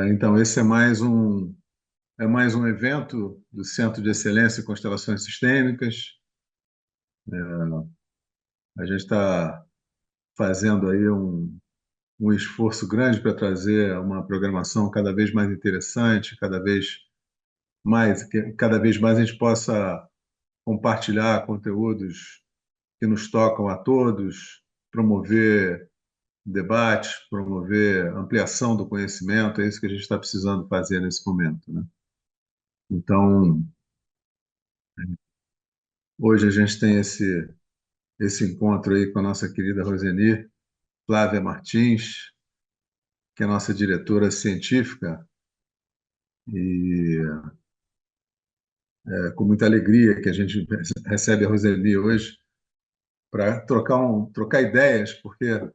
Então, esse é mais um evento do Centro de Excelência em Constelações Sistêmicas. A gente está fazendo aí um esforço grande para trazer uma programação cada vez mais interessante, cada vez mais a gente possa compartilhar conteúdos que nos tocam a todos, promover debates, promover ampliação do conhecimento. É isso que a gente está precisando fazer nesse momento, né? Então, hoje a gente tem esse encontro aí com a nossa querida Roseni Flávia Martins, que é a nossa diretora científica, e é com muita alegria que a gente recebe a Roseni hoje para trocar ideias, porque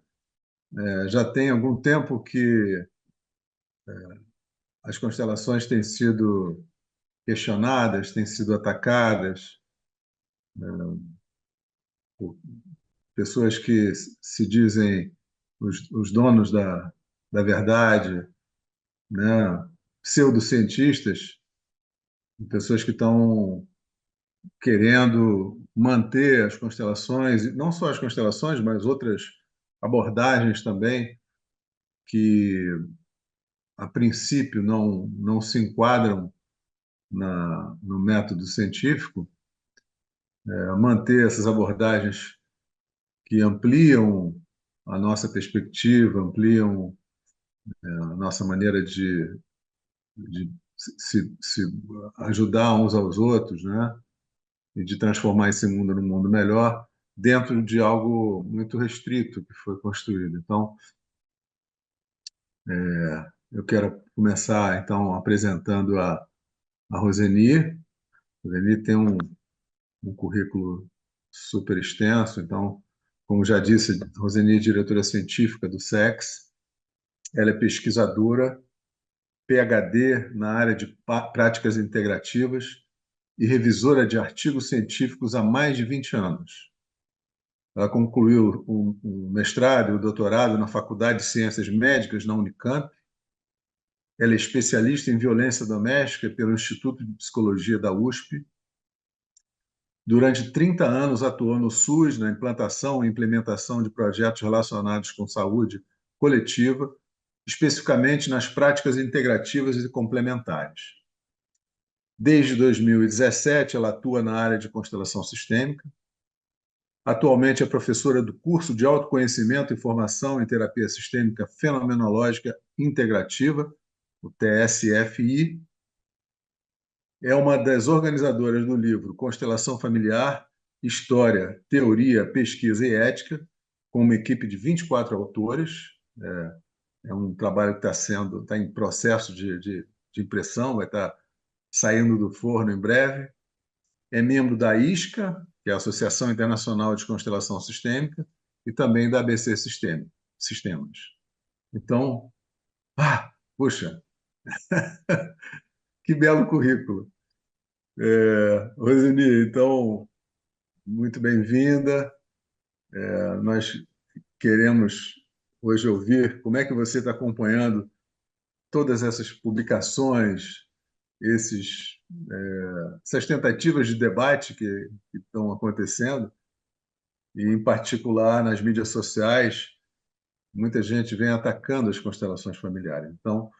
já tem algum tempo que as constelações têm sido questionadas, têm sido atacadas por pessoas que se dizem os donos da verdade, né? Pseudocientistas, pessoas que estão querendo manter as constelações, e não só as constelações, mas outras abordagens também, que a princípio não se enquadram no método científico, manter essas abordagens que ampliam a nossa perspectiva, ampliam a nossa maneira de se ajudar uns aos outros, né? E de transformar esse mundo num mundo melhor dentro de algo muito restrito que foi construído. Então, eu quero começar então apresentando a Roseni. A Roseni tem um currículo super extenso, então, como já disse, a Roseni é diretora científica do SEX, ela é pesquisadora, PhD na área de práticas integrativas e revisora de artigos científicos há mais de 20 anos. Ela concluiu um mestrado e um doutorado na Faculdade de Ciências Médicas na Unicamp. Ela é especialista em violência doméstica pelo Instituto de Psicologia da USP. Durante 30 anos atuou no SUS na implantação e implementação de projetos relacionados com saúde coletiva, especificamente nas práticas integrativas e complementares. Desde 2017, ela atua na área de constelação sistêmica. Atualmente é professora do curso de Autoconhecimento e Formação em Terapia Sistêmica Fenomenológica Integrativa, o TSFI. É uma das organizadoras do livro Constelação Familiar, História, Teoria, Pesquisa e Ética, com uma equipe de 24 autores. É um trabalho que está em processo de impressão, vai estar saindo do forno em breve. É membro da ISCA, que é a Associação Internacional de Constelação Sistêmica, e também da ABC Sistemas. Então, puxa, que belo currículo. Roseni, então, muito bem-vinda. Nós queremos hoje ouvir como é que você está acompanhando todas essas publicações, essas tentativas de debate que estão acontecendo, e, em particular, nas mídias sociais, muita gente vem atacando as constelações familiares. Então,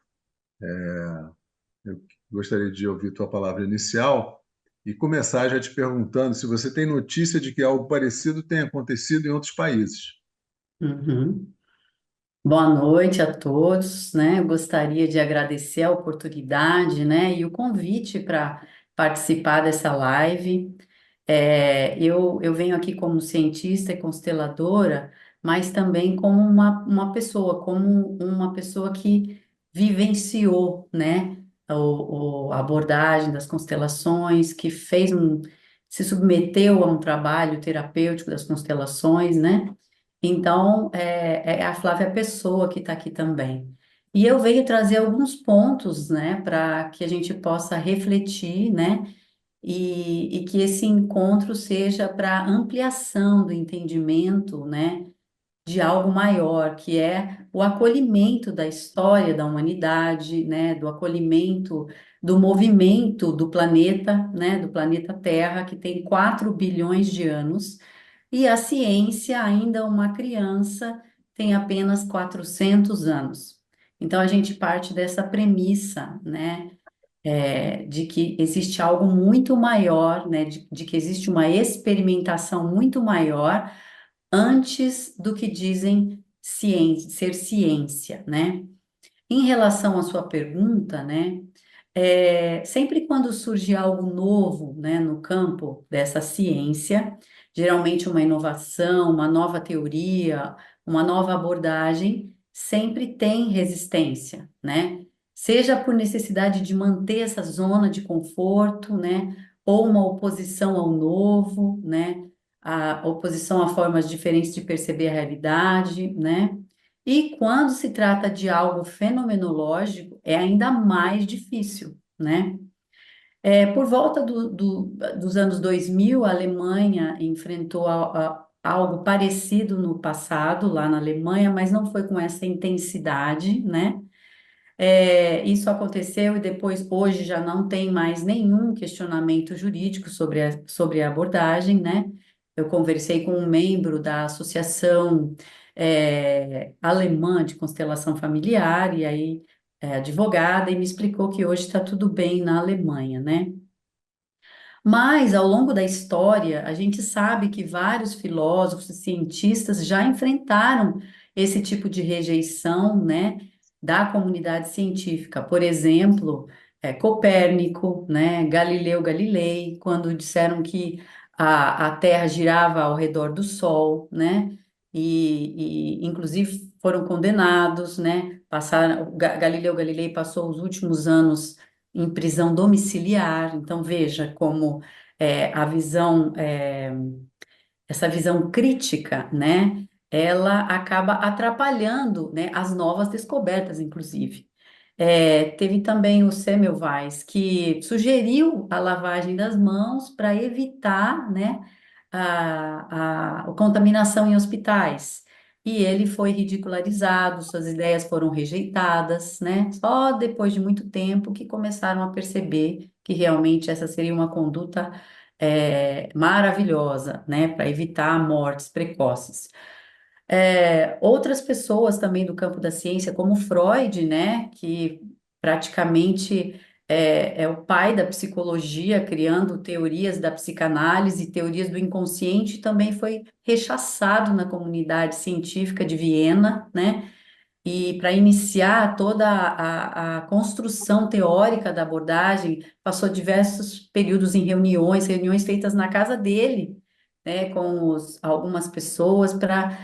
eu gostaria de ouvir tua palavra inicial e começar já te perguntando se você tem notícia de que algo parecido tenha acontecido em outros países. Uhum. Boa noite a todos, né? Eu gostaria de agradecer a oportunidade, né, e o convite para participar dessa live. Eu venho aqui como cientista e consteladora mas também como uma pessoa, como uma pessoa que vivenciou, né, a abordagem das constelações, que se submeteu a um trabalho terapêutico das constelações, né? Então, é a Flávia Pessoa que está aqui também. E eu venho trazer alguns pontos, né, para que a gente possa refletir, né, e que esse encontro seja para ampliação do entendimento, né, de algo maior, que é o acolhimento da história da humanidade, né, do acolhimento do movimento do planeta, né, do planeta Terra, que tem 4 bilhões de anos, e a ciência, ainda uma criança, tem apenas 400 anos. Então, a gente parte dessa premissa, né, de que existe algo muito maior, né, de que existe uma experimentação muito maior antes do que dizem ciência, ser ciência, né? Em relação à sua pergunta, né, sempre quando surge algo novo, né, no campo dessa ciência, geralmente uma inovação, uma nova teoria, uma nova abordagem, sempre tem resistência, né? Seja por necessidade de manter essa zona de conforto, né, ou uma oposição ao novo, né, a oposição a formas diferentes de perceber a realidade, né? E quando se trata de algo fenomenológico, é ainda mais difícil, né? Por volta dos anos 2000, a Alemanha enfrentou algo parecido no passado, lá na Alemanha, mas não foi com essa intensidade, né? Isso aconteceu e depois, hoje, já não tem mais nenhum questionamento jurídico sobre a abordagem, né? Eu conversei com um membro da Associação Alemã de Constelação Familiar, e aí advogada, e me explicou que hoje está tudo bem na Alemanha, né? Mas, ao longo da história, a gente sabe que vários filósofos e cientistas já enfrentaram esse tipo de rejeição, né, da comunidade científica. Por exemplo, Copérnico, né, Galileu Galilei, quando disseram que a Terra girava ao redor do Sol, né, inclusive foram condenados, né, Galileu Galilei passou os últimos anos em prisão domiciliar. Então, veja como a visão, essa visão crítica, né, ela acaba atrapalhando, né, as novas descobertas, inclusive. Teve também o Semmelweis, que sugeriu a lavagem das mãos para evitar, né, a contaminação em hospitais. E ele foi ridicularizado, suas ideias foram rejeitadas, né? Só depois de muito tempo que começaram a perceber que realmente essa seria uma conduta maravilhosa, né, para evitar mortes precoces. Outras pessoas também do campo da ciência, como Freud, né, que praticamente é o pai da psicologia, criando teorias da psicanálise, teorias do inconsciente, também foi rechaçado na comunidade científica de Viena, né? E para iniciar toda a construção teórica da abordagem, passou diversos períodos em reuniões feitas na casa dele, né, com algumas pessoas para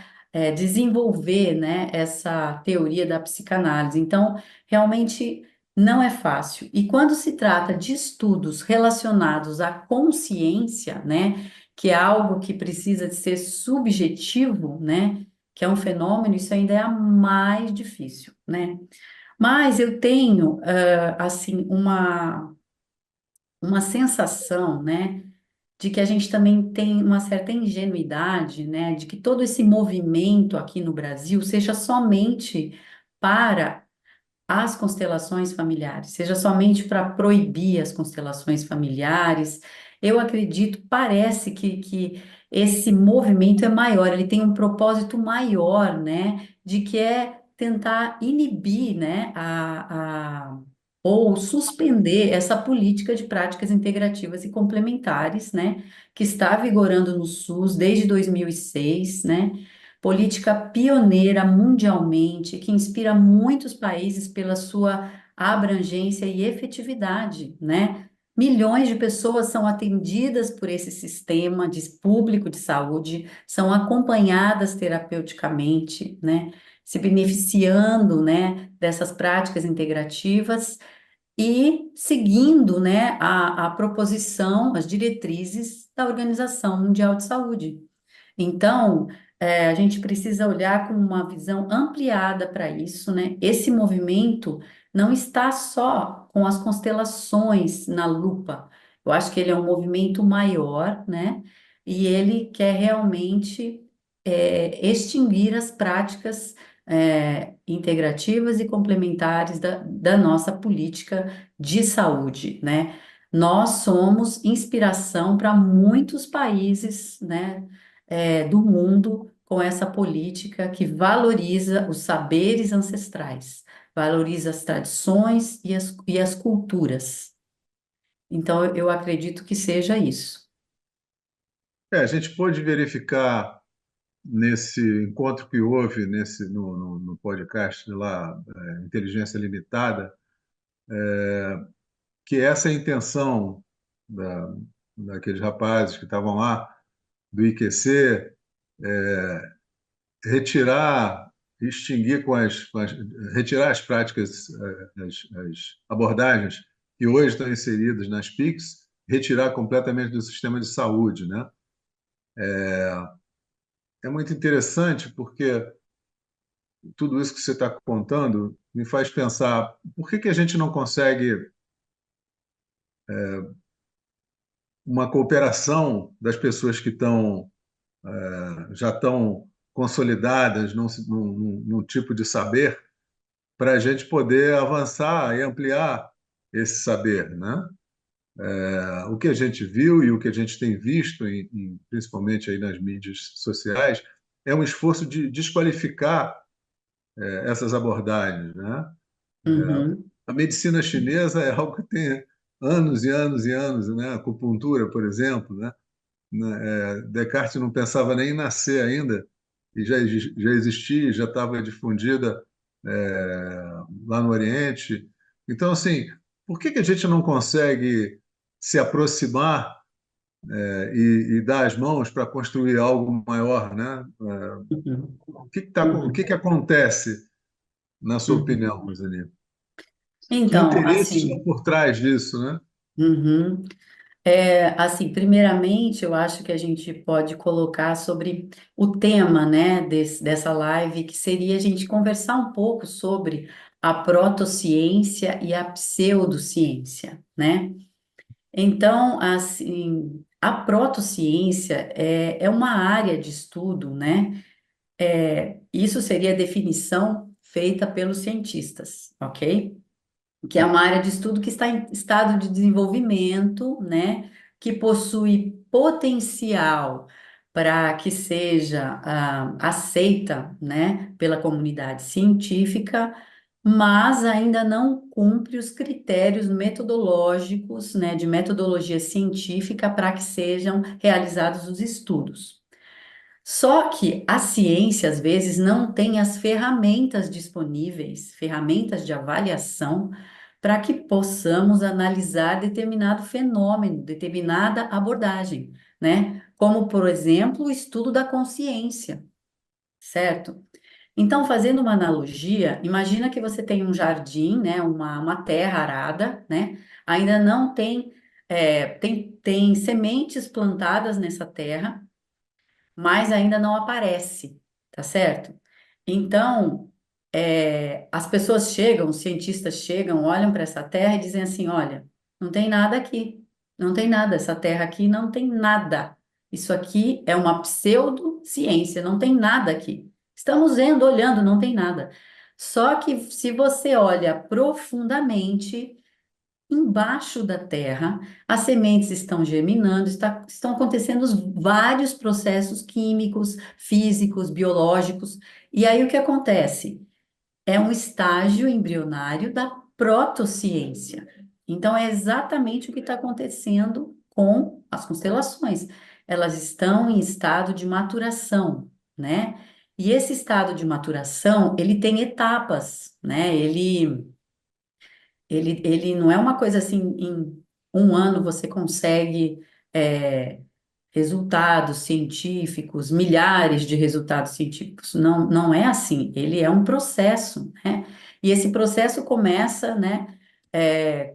desenvolver, né, essa teoria da psicanálise. Então, realmente não é fácil. E quando se trata de estudos relacionados à consciência, né, que é algo que precisa de ser subjetivo, né, que é um fenômeno, isso ainda é mais difícil, né? Mas eu tenho, assim, uma sensação, né, de que a gente também tem uma certa ingenuidade, né, de que todo esse movimento aqui no Brasil seja somente para as constelações familiares, seja somente para proibir as constelações familiares. Eu acredito, parece que esse movimento é maior, ele tem um propósito maior, né, de que é tentar inibir, né, ou suspender essa política de práticas integrativas e complementares, né, que está vigorando no SUS desde 2006, né, política pioneira mundialmente, que inspira muitos países pela sua abrangência e efetividade, né? Milhões de pessoas são atendidas por esse sistema público de saúde, são acompanhadas terapeuticamente, né? Se beneficiando, né, dessas práticas integrativas e seguindo, né, a proposição, as diretrizes da Organização Mundial de Saúde. Então, a gente precisa olhar com uma visão ampliada para isso, né? Esse movimento não está só com as constelações na lupa. Eu acho que ele é um movimento maior, né? E ele quer realmente extinguir as práticas integrativas e complementares da nossa política de saúde, né? Nós somos inspiração para muitos países, né? Do mundo com essa política que valoriza os saberes ancestrais, valoriza as tradições e as culturas. Então, eu acredito que seja isso. A gente pôde verificar nesse encontro que houve no podcast lá, Inteligência Limitada, que essa é a intenção da, daqueles rapazes que estavam lá, do IQC, retirar, extinguir retirar as práticas, as abordagens que hoje estão inseridas nas PICs, retirar completamente do sistema de saúde, né? É muito interessante porque tudo isso que você está contando me faz pensar por que a gente não consegue uma cooperação das pessoas que já estão consolidadas num tipo de saber para a gente poder avançar e ampliar esse saber, né? O que a gente viu e o que a gente tem visto, principalmente aí nas mídias sociais, é um esforço de desqualificar essas abordagens, né? Uhum, A medicina chinesa é algo que tem anos e anos e anos, né? A acupuntura, por exemplo, né? Descartes não pensava nem em nascer ainda e já existia, já estava difundida lá no Oriente. Então, assim, por que a gente não consegue se aproximar e dar as mãos para construir algo maior, né? uhum, O que uhum, acontece, na sua opinião, uhum. Rosane? Que Então, interesses estão assim, por trás disso, né? uhum. Assim, primeiramente, eu acho que a gente pode colocar sobre o tema, né, dessa live, que seria a gente conversar um pouco sobre a protociência e a pseudociência, né? Então, assim, a protociência é uma área de estudo, né? Isso seria a definição feita pelos cientistas, ok? Que é uma área de estudo que está em estado de desenvolvimento, né, que possui potencial para que seja aceita, né, pela comunidade científica, mas ainda não cumpre os critérios metodológicos, né, de metodologia científica para que sejam realizados os estudos. Só que a ciência, às vezes, não tem as ferramentas disponíveis, ferramentas de avaliação, para que possamos analisar determinado fenômeno, determinada abordagem, né? Como, por exemplo, o estudo da consciência, certo? Então, fazendo uma analogia, imagina que você tem um jardim, né? Uma terra arada, né? Ainda não tem, tem sementes plantadas nessa terra, mas ainda não aparece, tá certo? Então, as pessoas chegam, os cientistas chegam, olham para essa terra e dizem assim: olha, não tem nada aqui, não tem nada, essa terra aqui não tem nada. Isso aqui é uma pseudociência, não tem nada aqui. Estamos vendo, olhando, não tem nada. Só que se você olha profundamente, embaixo da terra, as sementes estão germinando, estão acontecendo vários processos químicos, físicos, biológicos. E aí o que acontece? É um estágio embrionário da protociência. Então, é exatamente o que está acontecendo com as constelações. Elas estão em estado de maturação, né? E esse estado de maturação, ele tem etapas, né? Ele não é uma coisa assim um ano você consegue é, resultados científicos, milhares de resultados científicos. Não, não é assim. Ele é um processo, né? E esse processo começa, né,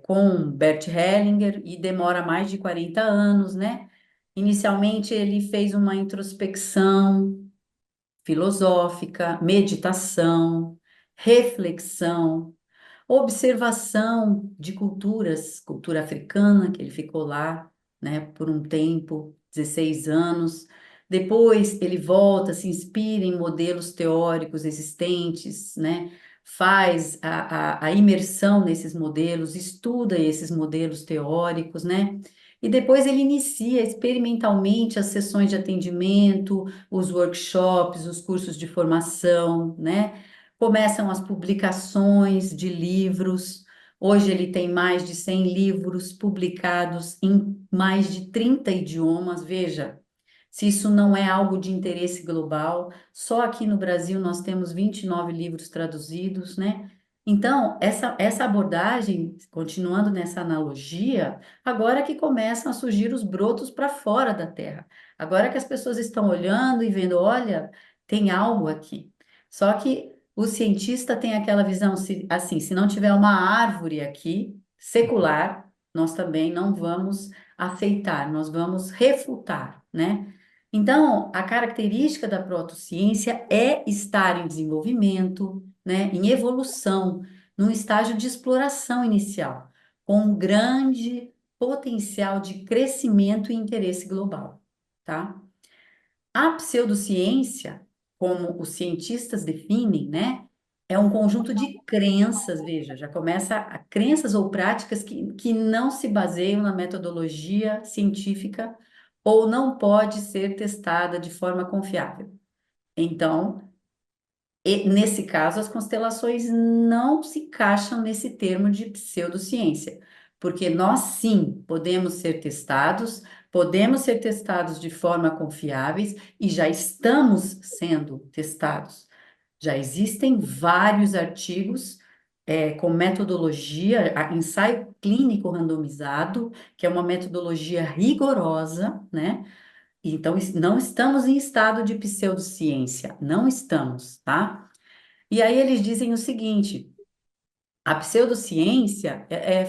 com Bert Hellinger e demora mais de 40 anos, né? Inicialmente ele fez uma introspecção filosófica, meditação, reflexão, observação de culturas, cultura africana, que ele ficou lá, né, por um tempo, 16 anos. Depois ele volta, se inspira em modelos teóricos existentes, né, faz a imersão nesses modelos, estuda esses modelos teóricos, né, e depois ele inicia experimentalmente as sessões de atendimento, os workshops, os cursos de formação, né? Começam as publicações de livros. Hoje ele tem mais de 100 livros publicados em mais de 30 idiomas. Veja, se isso não é algo de interesse global, só aqui no Brasil nós temos 29 livros traduzidos, né? Então, essa abordagem, continuando nessa analogia, agora que começam a surgir os brotos para fora da terra, agora que as pessoas estão olhando e vendo, olha, tem algo aqui. Só que o cientista tem aquela visão, assim, se não tiver uma árvore aqui, secular, nós também não vamos aceitar, nós vamos refutar, né? Então, a característica da protociência é estar em desenvolvimento, né, em evolução, num estágio de exploração inicial, com um grande potencial de crescimento e interesse global, tá? A pseudociência, como os cientistas definem, né, é um conjunto de crenças, veja, já começa a crenças ou práticas que não se baseiam na metodologia científica ou não pode ser testada de forma confiável. Então, nesse caso, as constelações não se encaixam nesse termo de pseudociência, porque nós sim podemos ser testados de forma confiáveis e já estamos sendo testados. Já existem vários artigos com metodologia, ensaio clínico randomizado, que é uma metodologia rigorosa, né? Então, não estamos em estado de pseudociência, não estamos, tá? E aí eles dizem o seguinte: a pseudociência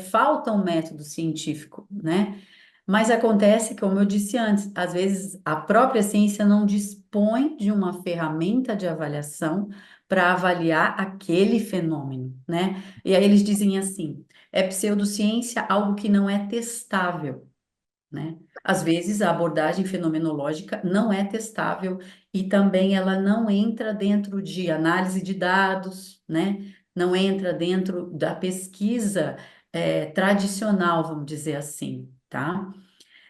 falta um método científico, né? Mas acontece, como eu disse antes, às vezes a própria ciência não dispõe de uma ferramenta de avaliação para avaliar aquele fenômeno, né? E aí eles dizem assim: é pseudociência algo que não é testável, né? Às vezes a abordagem fenomenológica não é testável e também ela não entra dentro de análise de dados, né? Não entra dentro da pesquisa tradicional, vamos dizer assim, tá?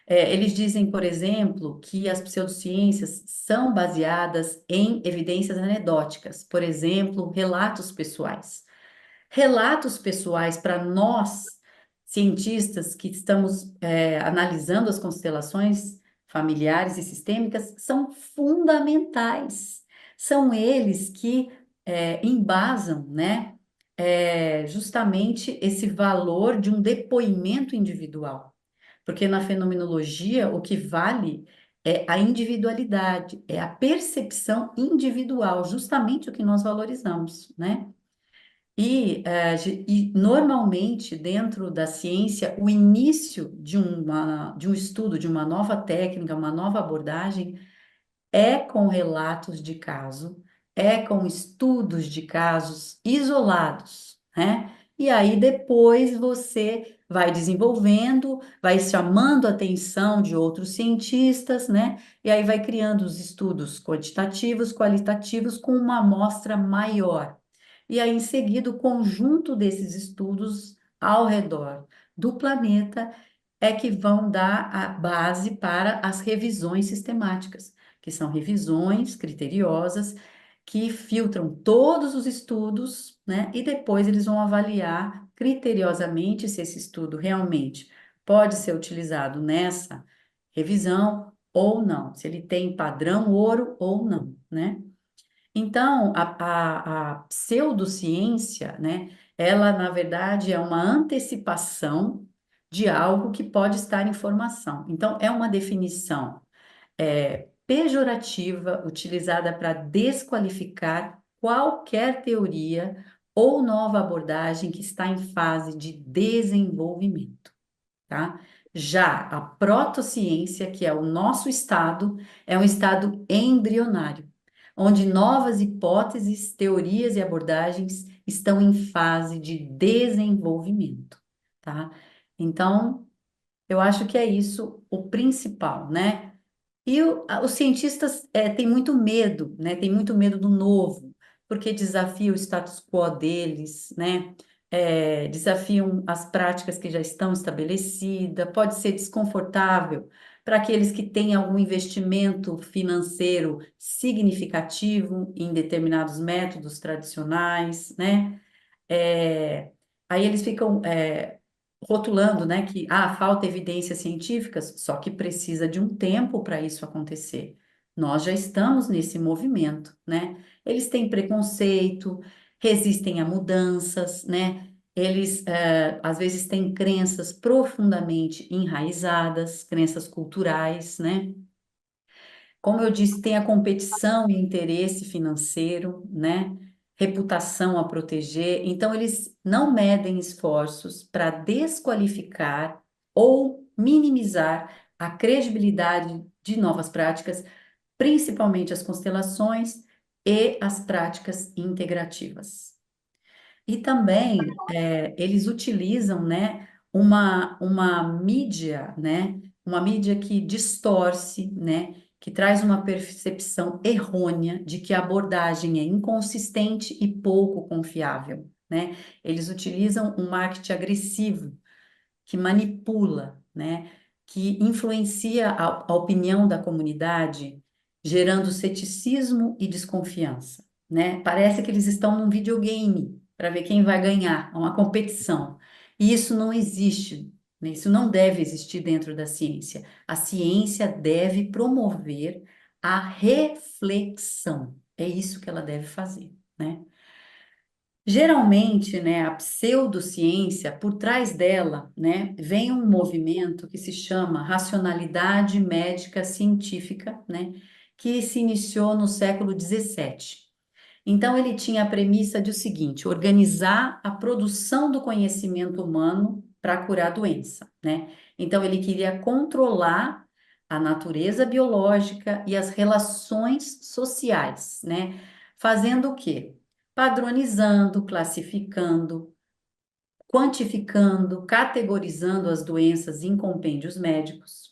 Eles dizem, por exemplo, que as pseudociências são baseadas em evidências anedóticas, por exemplo, relatos pessoais. Relatos pessoais para nós, cientistas que estamos analisando as constelações familiares e sistêmicas, são fundamentais. São eles que embasam, né, justamente esse valor de um depoimento individual. Porque na fenomenologia, o que vale é a individualidade, é a percepção individual, justamente o que nós valorizamos, né? E normalmente, dentro da ciência, o início de um estudo, de uma nova técnica, uma nova abordagem, é com relatos de caso, é com estudos de casos isolados, né? E aí depois você vai desenvolvendo, vai chamando a atenção de outros cientistas, né? E aí vai criando os estudos quantitativos, qualitativos, com uma amostra maior. E aí, em seguida, o conjunto desses estudos ao redor do planeta é que vão dar a base para as revisões sistemáticas, que são revisões criteriosas que filtram todos os estudos, né? E depois eles vão avaliar criteriosamente se esse estudo realmente pode ser utilizado nessa revisão ou não, se ele tem padrão ouro ou não, né? Então, a pseudociência, né, ela, na verdade, é uma antecipação de algo que pode estar em formação. Então, é uma definição pejorativa utilizada para desqualificar qualquer teoria ou nova abordagem que está em fase de desenvolvimento, tá? Já a protociência, que é o nosso estado, é um estado embrionário, onde novas hipóteses, teorias e abordagens estão em fase de desenvolvimento, tá? Então, eu acho que é isso o principal, né? E os cientistas têm muito medo, né? Tem muito medo do novo, porque desafia o status quo deles, né? Desafiam as práticas que já estão estabelecidas, pode ser desconfortável para aqueles que têm algum investimento financeiro significativo em determinados métodos tradicionais, né? É, Aí eles ficam rotulando, né, que falta evidências científicas, só que precisa de um tempo para isso acontecer. Nós já estamos nesse movimento, né? Eles têm preconceito, resistem a mudanças, né? Eles às vezes têm crenças profundamente enraizadas, crenças culturais, né? Como eu disse, tem a competição e interesse financeiro, né? Reputação a proteger. Então, eles não medem esforços para desqualificar ou minimizar a credibilidade de novas práticas, principalmente as constelações e as práticas integrativas. E também eles utilizam, né, uma mídia, né, uma mídia que distorce, né, que traz uma percepção errônea de que a abordagem é inconsistente e pouco confiável, né? Eles utilizam um marketing agressivo que manipula, né, que influencia a opinião da comunidade, gerando ceticismo e desconfiança, né? Parece que eles estão num videogame para ver quem vai ganhar, é uma competição. E isso não existe, né? Isso não deve existir dentro da ciência. A ciência deve promover a reflexão. É isso que ela deve fazer, né? Geralmente, né, a pseudociência, por trás dela, né, vem um movimento que se chama racionalidade médica científica, né, que se iniciou no século XVII. Então, ele tinha a premissa de o seguinte: organizar a produção do conhecimento humano para curar a doença, né? Então, ele queria controlar a natureza biológica e as relações sociais, né? Fazendo o quê? Padronizando, classificando, quantificando, categorizando as doenças em compêndios médicos.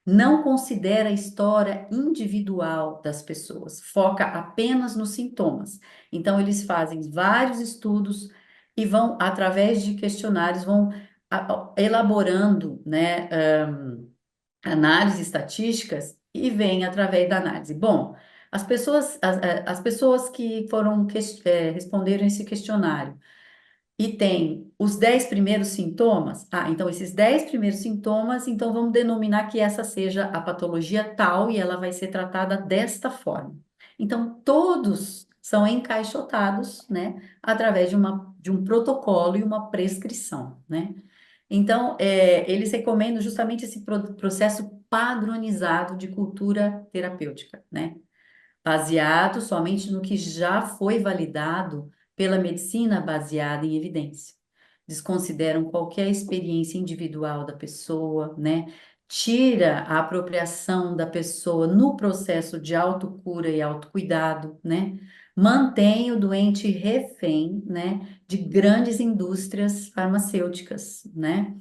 Não considera a história individual das pessoas, foca apenas nos sintomas. Então, eles fazem vários estudos e vão, através de questionários, vão elaborando, né, análises estatísticas e vem através da análise. Bom, as pessoas que foram responderam esse questionário e tem os 10 primeiros sintomas, então esses 10 primeiros sintomas, então vamos denominar que essa seja a patologia tal e ela vai ser tratada desta forma. Então, todos são encaixotados, né, através de um protocolo e uma prescrição, né? Então, eles recomendam justamente esse processo padronizado de cultura terapêutica, né? Baseado somente no que já foi validado pela medicina baseada em evidência. Desconsideram qualquer experiência individual da pessoa, né? Tira a apropriação da pessoa no processo de autocura e autocuidado, né? Mantém o doente refém, né, de grandes indústrias farmacêuticas, né?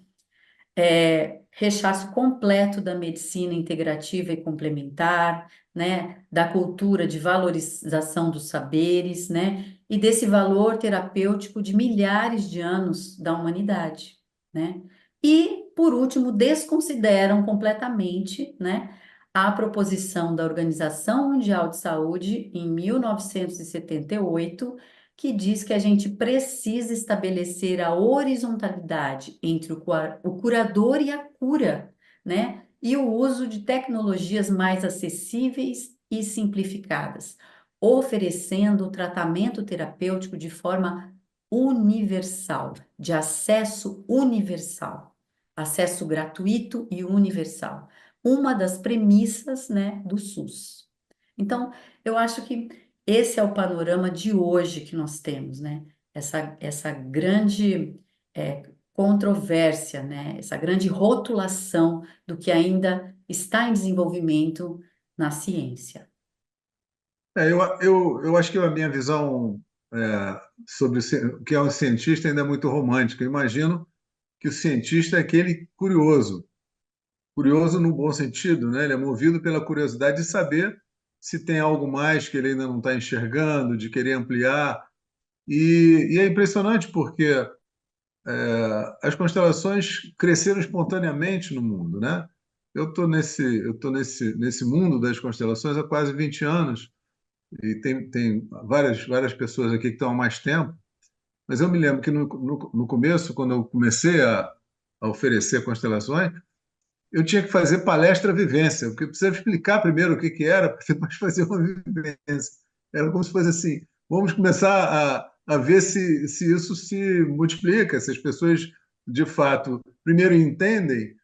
Rechaço completo da medicina integrativa e complementar, né, da cultura de valorização dos saberes, né, e desse valor terapêutico de milhares de anos da humanidade, né? E, por último, desconsideram completamente, né, a proposição da Organização Mundial de Saúde em 1978 que diz que a gente precisa estabelecer a horizontalidade entre o curador e a cura, né? E o uso de tecnologias mais acessíveis e simplificadas, oferecendo o tratamento terapêutico de forma universal, de acesso universal. acesso gratuito e universal, uma das premissas, né, do SUS. Então, eu acho que esse é o panorama de hoje que nós temos, né? Essa grande controvérsia, né? Essa grande rotulação do que ainda está em desenvolvimento na ciência. Eu acho que a minha visão sobre o que é um cientista ainda é muito romântica. Eu imagino que o cientista é aquele curioso, curioso no bom sentido, né? Ele é movido pela curiosidade de saber se tem algo mais que ele ainda não está enxergando, de querer ampliar. E é impressionante porque as constelações cresceram espontaneamente no mundo, né? Eu tô nesse mundo das constelações há quase 20 anos e tem várias pessoas aqui que estão há mais tempo, mas eu me lembro que no começo, quando eu comecei a oferecer constelações, eu tinha que fazer palestra vivência, porque eu precisava explicar primeiro o que que era, para depois fazer uma vivência. Era como se fosse assim, vamos começar a ver se isso se multiplica, se as pessoas, de fato, primeiro entendem,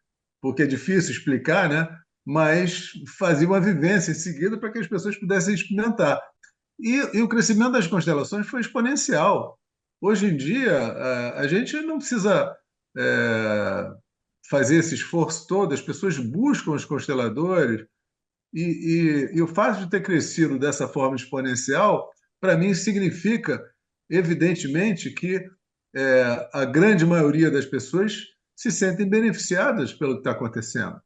porque é difícil explicar, né? Mas fazer uma vivência em seguida para que as pessoas pudessem experimentar. E o crescimento das constelações foi exponencial. Hoje em dia, a gente não precisa é, fazer esse esforço todo, as pessoas buscam os consteladores, e o fato de ter crescido dessa forma exponencial, para mim, significa, evidentemente, que a grande maioria das pessoas se sentem beneficiadas pelo que está acontecendo.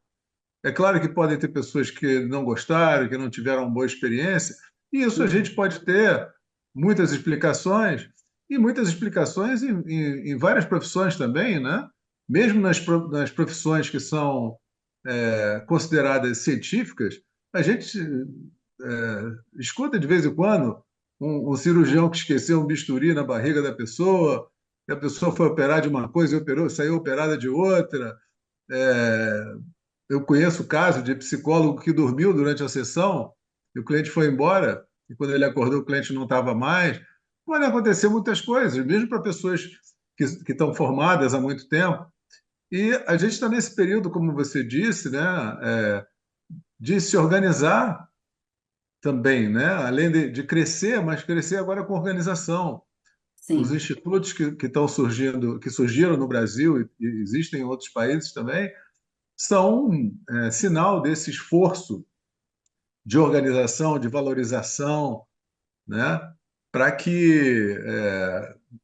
É claro que podem ter pessoas que não gostaram, que não tiveram boa experiência, e isso a gente pode ter muitas explicações, e muitas explicações em várias profissões também, né? Mesmo nas profissões que são consideradas científicas, a gente escuta de vez em quando um cirurgião que esqueceu um bisturi na barriga da pessoa, e a pessoa foi operar de uma coisa e operou, saiu operada de outra. É, eu conheço caso de psicólogo que dormiu durante a sessão e o cliente foi embora, e quando ele acordou, o cliente não estava mais. Podem acontecer muitas coisas, mesmo para pessoas que estão formadas há muito tempo. E a gente está nesse período, como você disse, né, de se organizar também, né? Além de crescer, mas crescer agora com organização. Os Sim. institutos que estão surgindo, que surgiram no Brasil e existem em outros países também, são sinal desse esforço de organização, de valorização, né? Para que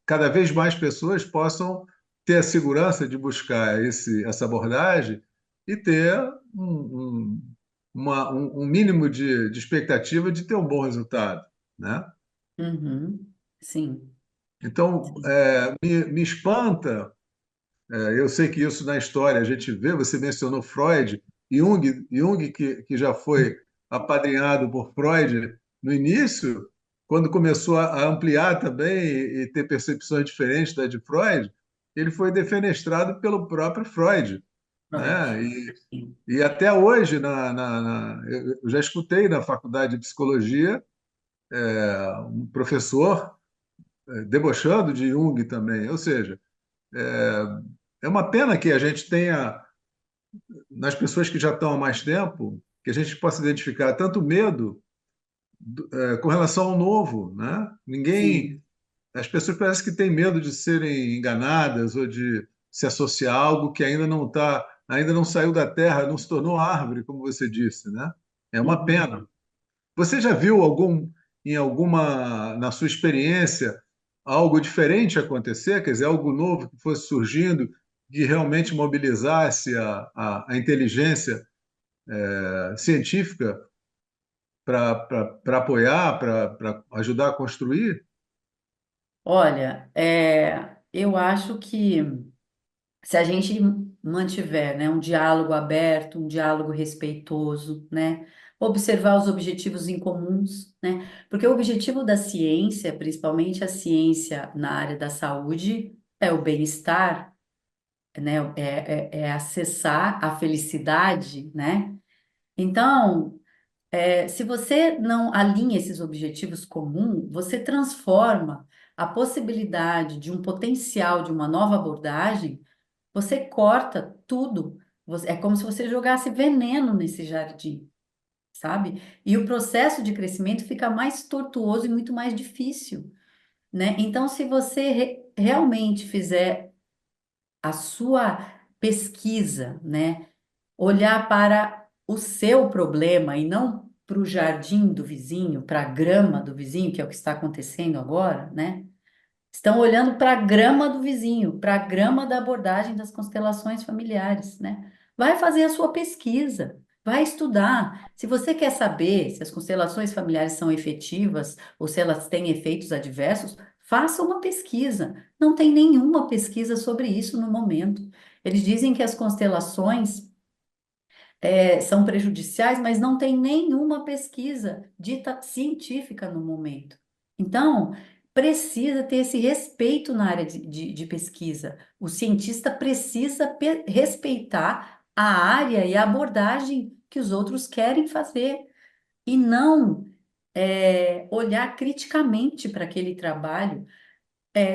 cada vez mais pessoas possam ter a segurança de buscar essa abordagem e ter um mínimo de expectativa de ter um bom resultado, né? Uhum. Sim. Então, me espanta. Eu sei que isso na história a gente vê, você mencionou Freud, Jung que já foi apadrinhado por Freud no início, quando começou a ampliar também e ter percepções diferentes da de Freud, ele foi defenestrado pelo próprio Freud, Freud. né? Sim. E até hoje, eu já escutei na faculdade de psicologia um professor debochando de Jung também, ou seja, é uma pena que a gente tenha nas pessoas que já estão há mais tempo, que a gente possa identificar tanto medo com relação ao novo, né? Sim. As pessoas parecem que têm medo de serem enganadas ou de se associar a algo que ainda não saiu da terra, não se tornou árvore, como você disse, né? É uma Uhum. pena. Você já viu na sua experiência, algo diferente acontecer? Quer dizer, algo novo que fosse surgindo, que realmente mobilizasse a inteligência científica para apoiar, para ajudar a construir? Olha, eu acho que se a gente mantiver, né, um diálogo aberto, um diálogo respeitoso, né, observar os objetivos em comuns, né, porque o objetivo da ciência, principalmente a ciência na área da saúde, é o bem-estar, né, é acessar a felicidade, né. Então, se você não alinha esses objetivos comuns, você transforma a possibilidade de um potencial de uma nova abordagem você corta tudo. É como se você jogasse veneno nesse jardim, sabe? E o processo de crescimento fica mais tortuoso e muito mais difícil, né? Então, se você realmente fizer a sua pesquisa, né? Olhar para o seu problema e não para o jardim do vizinho, para a grama do vizinho, que é o que está acontecendo agora, né? Estão olhando para a grama do vizinho, para a grama da abordagem das constelações familiares, né? Vai fazer a sua pesquisa, vai estudar. Se você quer saber se as constelações familiares são efetivas ou se elas têm efeitos adversos, faça uma pesquisa. Não tem nenhuma pesquisa sobre isso no momento. Eles dizem que as constelações são prejudiciais, mas não tem nenhuma pesquisa dita científica no momento. Então, precisa ter esse respeito na área de pesquisa. O cientista precisa respeitar a área e a abordagem que os outros querem fazer e não olhar criticamente para aquele trabalho.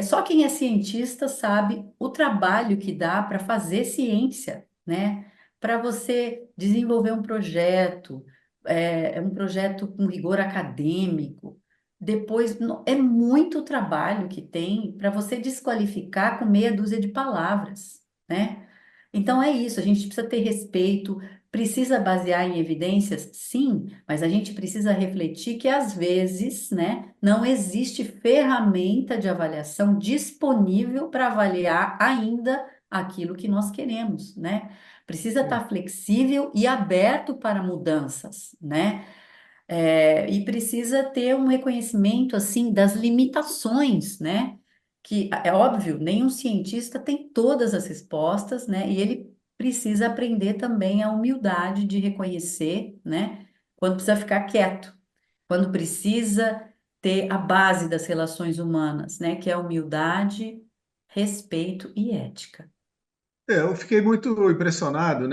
Só quem é cientista sabe o trabalho que dá para fazer ciência, né? Para você desenvolver um projeto, é um projeto com rigor acadêmico. Depois, é muito trabalho que tem para você desqualificar com meia dúzia de palavras, né? Então é isso, a gente precisa ter respeito, precisa basear em evidências, sim, mas a gente precisa refletir que às vezes, né, não existe ferramenta de avaliação disponível para avaliar ainda aquilo que nós queremos, né? Precisa Sim. estar flexível e aberto para mudanças, né? E precisa ter um reconhecimento assim das limitações, né? Que é óbvio, nenhum cientista tem todas as respostas, né? E ele precisa aprender também a humildade de reconhecer, né? Quando precisa ficar quieto, quando precisa ter a base das relações humanas, né? Que é humildade, respeito e ética. Eu fiquei muito impressionado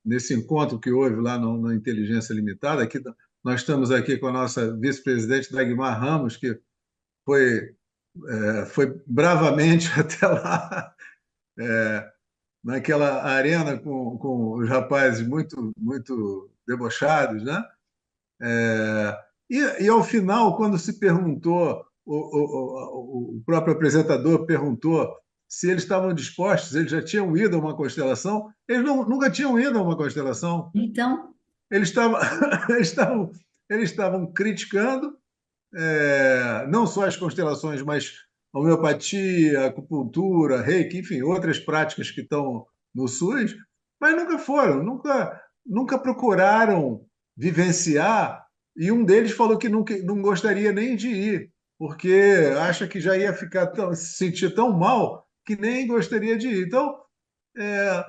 nesse encontro que houve lá no Inteligência Limitada. Que nós estamos aqui com a nossa vice-presidente Dagmar Ramos, que foi, foi bravamente até lá, naquela arena com os rapazes muito debochados, né? E ao final, quando se perguntou, o próprio apresentador perguntou se eles estavam dispostos, eles já tinham ido a uma constelação, eles nunca tinham ido a uma constelação. Então, Eles estavam, eles estavam, eles estavam criticando não só as constelações, mas a homeopatia, a acupuntura, reiki, enfim, outras práticas que estão no SUS, mas nunca foram, nunca procuraram vivenciar, e um deles falou que nunca, não gostaria nem de ir, porque acha que já ia se sentir tão mal que nem gostaria de ir. Então, é,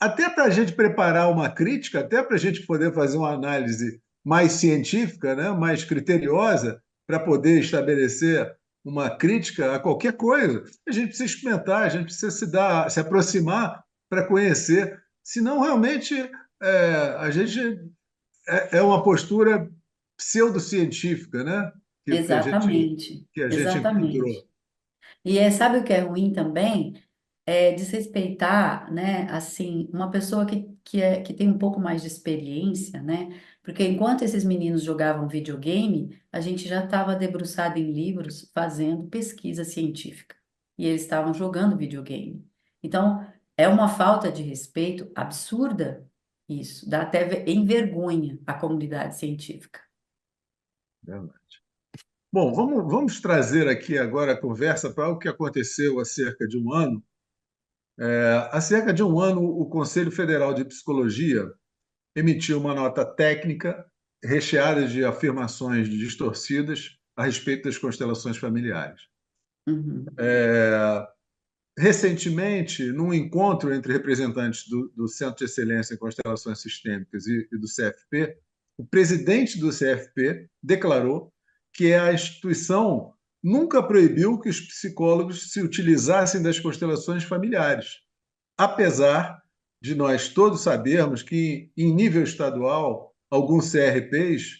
até para a gente preparar uma crítica, até para a gente poder fazer uma análise mais científica, né, mais criteriosa, para poder estabelecer uma crítica a qualquer coisa, a gente precisa experimentar, a gente precisa se aproximar para conhecer. Senão, realmente, a gente é uma postura pseudocientífica, né, exatamente, que a gente encontrou. exatamente. E sabe o que é ruim também? É desrespeitar, né, assim, uma pessoa que tem um pouco mais de experiência, né? Porque enquanto esses meninos jogavam videogame, a gente já estava debruçado em livros fazendo pesquisa científica. E eles estavam jogando videogame. Então, é uma falta de respeito absurda isso. Dá até envergonha a comunidade científica. Né? Bom, vamos trazer aqui agora a conversa para o que aconteceu há cerca de um ano. Há cerca de um ano, o Conselho Federal de Psicologia emitiu uma nota técnica recheada de afirmações distorcidas a respeito das constelações familiares. Uhum, Recentemente, num encontro entre representantes do Centro de Excelência em Constelações Sistêmicas e do CFP, o presidente do CFP declarou que a instituição nunca proibiu que os psicólogos se utilizassem das constelações familiares, apesar de nós todos sabermos que, em nível estadual, alguns CRPs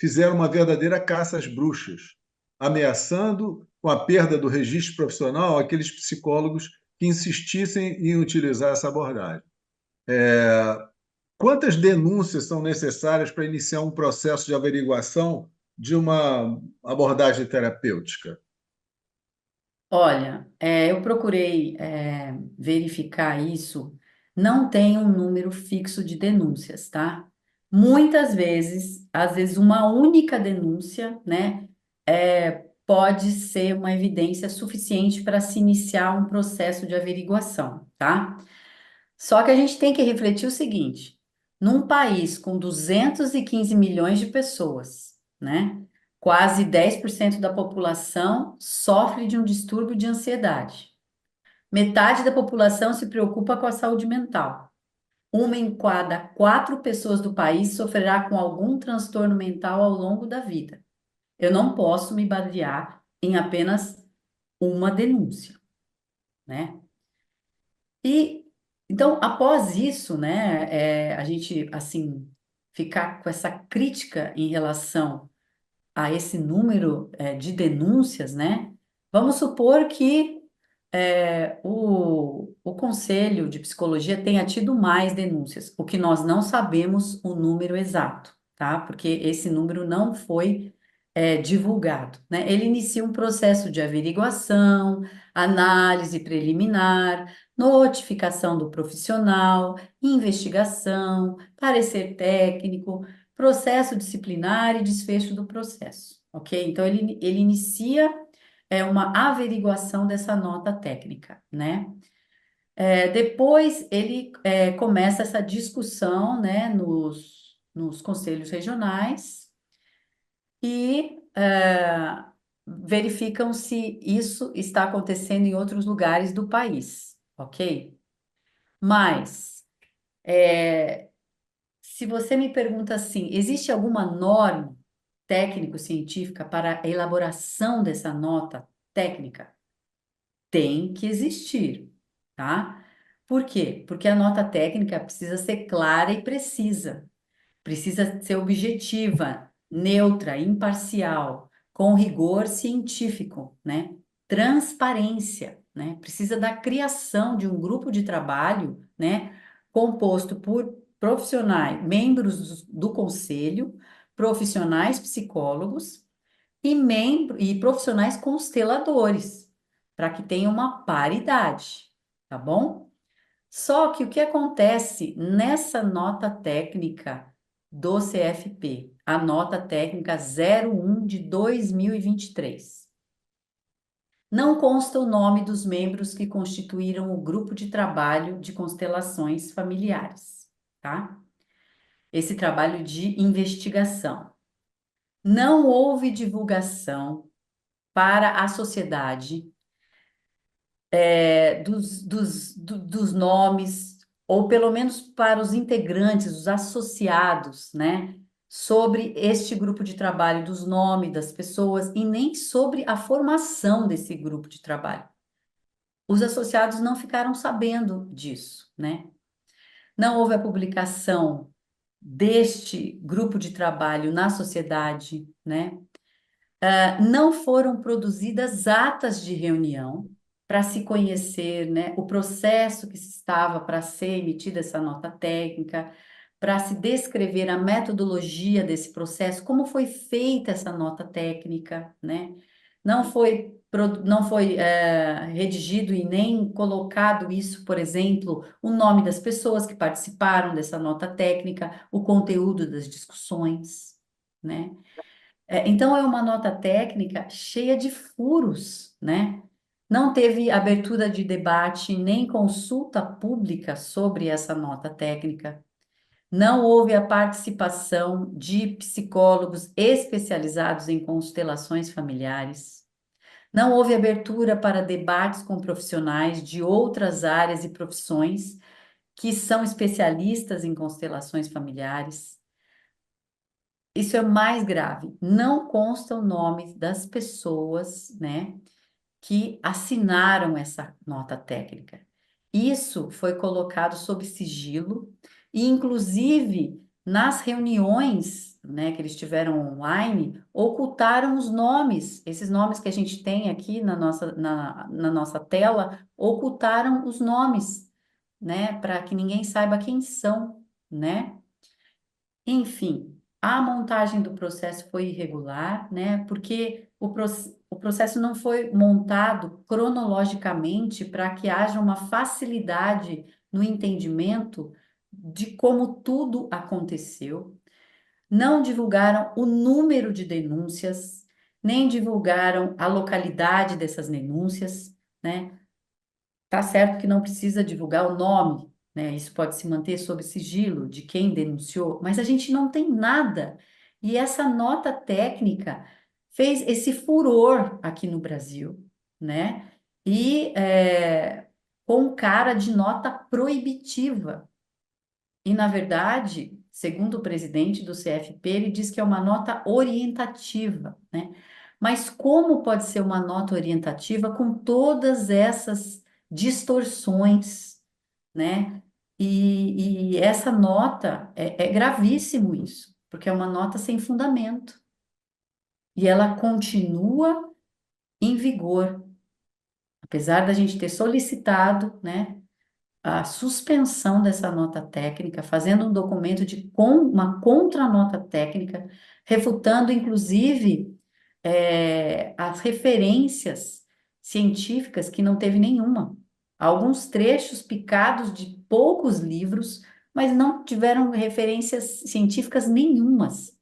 fizeram uma verdadeira caça às bruxas, ameaçando com a perda do registro profissional aqueles psicólogos que insistissem em utilizar essa abordagem. Quantas denúncias são necessárias para iniciar um processo de averiguação de uma abordagem terapêutica? Olha, eu procurei verificar isso, não tem um número fixo de denúncias, tá? Muitas vezes, às vezes uma única denúncia, né, pode ser uma evidência suficiente para se iniciar um processo de averiguação, tá? Só que a gente tem que refletir o seguinte: num país com 215 milhões de pessoas, né? Quase 10% da população sofre de um distúrbio de ansiedade. Metade da população se preocupa com a saúde mental. Uma em cada quatro pessoas do país sofrerá com algum transtorno mental ao longo da vida. Eu não posso me basear em apenas uma denúncia, né? E então, após isso, né, a gente assim ficar com essa crítica em relação a esse número de denúncias, né? Vamos supor que o Conselho de Psicologia tenha tido mais denúncias, o que nós não sabemos o número exato, tá? Porque esse número não foi divulgado, né? Ele inicia um processo de averiguação, análise preliminar, notificação do profissional, investigação, parecer técnico, processo disciplinar e desfecho do processo, ok? Então, ele inicia uma averiguação dessa nota técnica, né? Depois, ele começa essa discussão, né, nos conselhos regionais e verificam se isso está acontecendo em outros lugares do país, ok? Mas, se você me pergunta assim, existe alguma norma técnico-científica para a elaboração dessa nota técnica? Tem que existir, tá? Por quê? Porque a nota técnica precisa ser clara e precisa. Precisa ser objetiva, neutra, imparcial, com rigor científico, né? Transparência, né? Precisa da criação de um grupo de trabalho, né? Composto por profissionais, membros do conselho, profissionais psicólogos e profissionais consteladores, para que tenha uma paridade, tá bom? Só que o que acontece nessa nota técnica do CFP, a nota técnica 01 de 2023? Não consta o nome dos membros que constituíram o grupo de trabalho de constelações familiares, tá? Esse trabalho de investigação. Não houve divulgação para a sociedade dos nomes, ou pelo menos para os integrantes, os associados, né, sobre este grupo de trabalho, dos nomes das pessoas e nem sobre a formação desse grupo de trabalho. Os associados não ficaram sabendo disso, né? Não houve a publicação deste grupo de trabalho na sociedade, né? Não foram produzidas atas de reunião para se conhecer, né, o processo que se estava para ser emitida essa nota técnica, para se descrever a metodologia desse processo, como foi feita essa nota técnica, né? Não foi redigido e nem colocado isso, por exemplo, o nome das pessoas que participaram dessa nota técnica, o conteúdo das discussões, né? Então, é uma nota técnica cheia de furos, né? Não teve abertura de debate nem consulta pública sobre essa nota técnica. Não houve a participação de psicólogos especializados em constelações familiares. Não houve abertura para debates com profissionais de outras áreas e profissões que são especialistas em constelações familiares. Isso é mais grave. Não consta o nome das pessoas, né, que assinaram essa nota técnica. Isso foi colocado sob sigilo e, inclusive, nas reuniões né, que eles tiveram online, ocultaram os nomes, esses nomes que a gente tem aqui na nossa tela, ocultaram os nomes, né, para que ninguém saiba quem são, né? Enfim, a montagem do processo foi irregular, né? Porque o processo não foi montado cronologicamente para que haja uma facilidade no entendimento de como tudo aconteceu. Não divulgaram o número de denúncias, nem divulgaram a localidade dessas denúncias, né? Tá certo que não precisa divulgar o nome, né? Isso pode se manter sob sigilo de quem denunciou, mas a gente não tem nada. E essa nota técnica fez esse furor aqui no Brasil, né? E com cara de nota proibitiva. E, na verdade, segundo o presidente do CFP, ele diz que é uma nota orientativa, né? Mas como pode ser uma nota orientativa com todas essas distorções, né? E essa nota é gravíssimo isso, porque é uma nota sem fundamento. E ela continua em vigor, apesar da gente ter solicitado, né, a suspensão dessa nota técnica, fazendo um documento uma contranota técnica, refutando, inclusive, as referências científicas, que não teve nenhuma. Alguns trechos picados de poucos livros, mas não tiveram referências científicas nenhumas.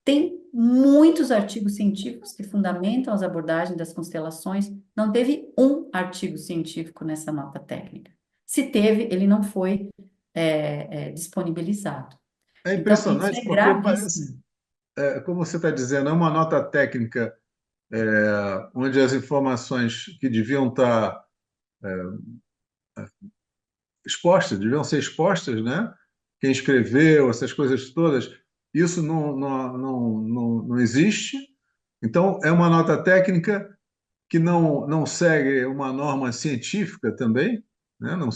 Tem muitos artigos científicos que fundamentam as abordagens das constelações, não teve um artigo científico nessa nota técnica. Se teve, ele não foi disponibilizado. É Então, isso impressionante é porque parece, gravíssimo. como você está dizendo, é uma nota técnica onde as informações que deviam estar expostas, deviam ser expostas, né? Quem escreveu, essas coisas todas, isso não existe. Então, é uma nota técnica que não segue uma norma científica também, né? Não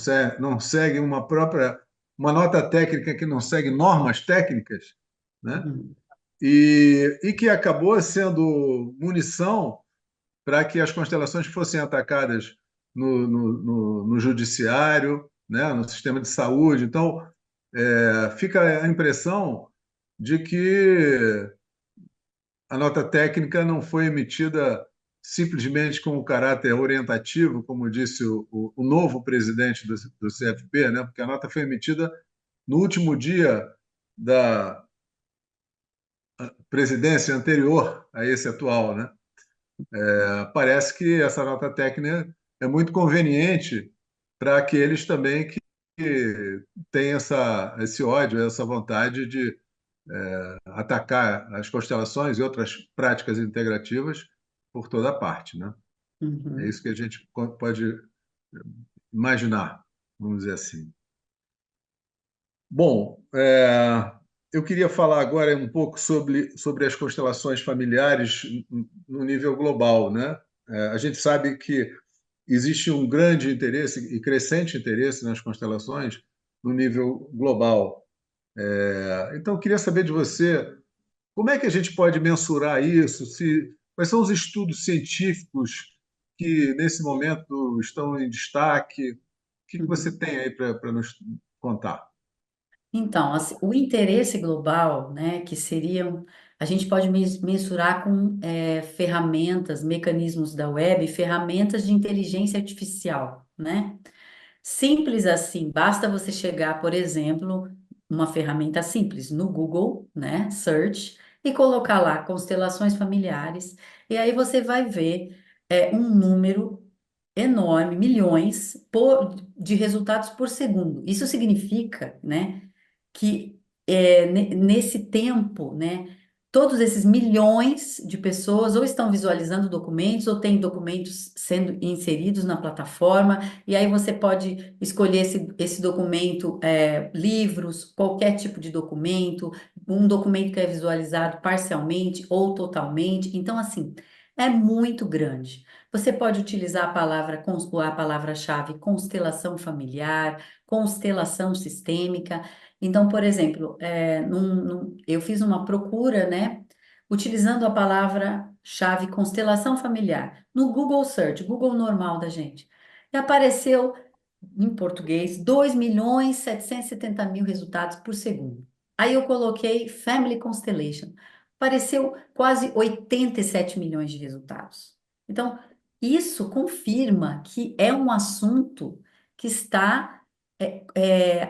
segue uma nota técnica que não segue normas técnicas, né? Uhum, E que acabou sendo munição para que as constelações fossem atacadas no judiciário, né? No sistema de saúde. Então, fica a impressão de que a nota técnica não foi emitida simplesmente com o caráter orientativo, como disse o novo presidente do CFP, né? Porque a nota foi emitida no último dia da presidência anterior a esse atual, né? Parece que essa nota técnica é muito conveniente para aqueles também que têm esse ódio, essa vontade de atacar as constelações e outras práticas integrativas por toda parte, né? É uhum. isso que a gente pode imaginar, vamos dizer assim. Bom, eu queria falar agora um pouco sobre as constelações familiares no nível global, né? A gente sabe que existe um grande interesse e crescente interesse nas constelações no nível global. Então, eu queria saber de você como é que a gente pode mensurar isso? Quais são os estudos científicos que, nesse momento, estão em destaque? O que você Uhum. tem aí para nos contar? Então, assim, o interesse global, né, que seriam, a gente pode mensurar com ferramentas, mecanismos da web, ferramentas de inteligência artificial, né? Simples assim, basta você chegar, por exemplo, uma ferramenta simples no Google, né, Search, e colocar lá constelações familiares, e aí você vai ver um número enorme, milhões de resultados por segundo. Isso significa, né, que nesse tempo, né, todos esses milhões de pessoas ou estão visualizando documentos ou têm documentos sendo inseridos na plataforma, e aí você pode escolher esse documento, livros, qualquer tipo de documento, um documento que é visualizado parcialmente ou totalmente. Então, assim, é muito grande. Você pode utilizar a palavra-chave constelação familiar, constelação sistêmica. Então, por exemplo, eu fiz uma procura, né, utilizando a palavra-chave constelação familiar no Google Search, Google normal da gente. E apareceu, em português, 2.770.000 resultados por segundo. Aí eu coloquei Family Constellation. Apareceu quase 87 milhões de resultados. Então, isso confirma que é um assunto que está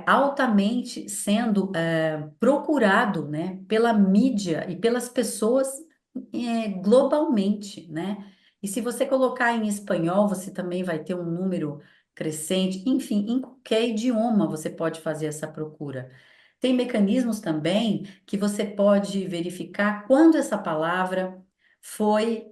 altamente sendo procurado, né, pela mídia e pelas pessoas globalmente, né? E se você colocar em espanhol, você também vai ter um número crescente. Enfim, em qualquer idioma você pode fazer essa procura. Tem mecanismos também que você pode verificar quando essa palavra foi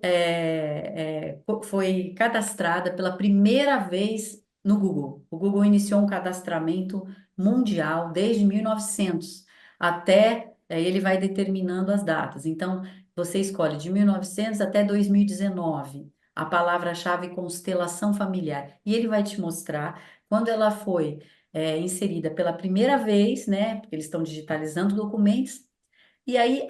cadastrada pela primeira vez no Google. O Google iniciou um cadastramento mundial desde 1900 até ele vai determinando as datas. Então, você escolhe de 1900 até 2019 a palavra-chave constelação familiar e ele vai te mostrar quando ela foi inserida pela primeira vez, né? Porque eles estão digitalizando documentos e aí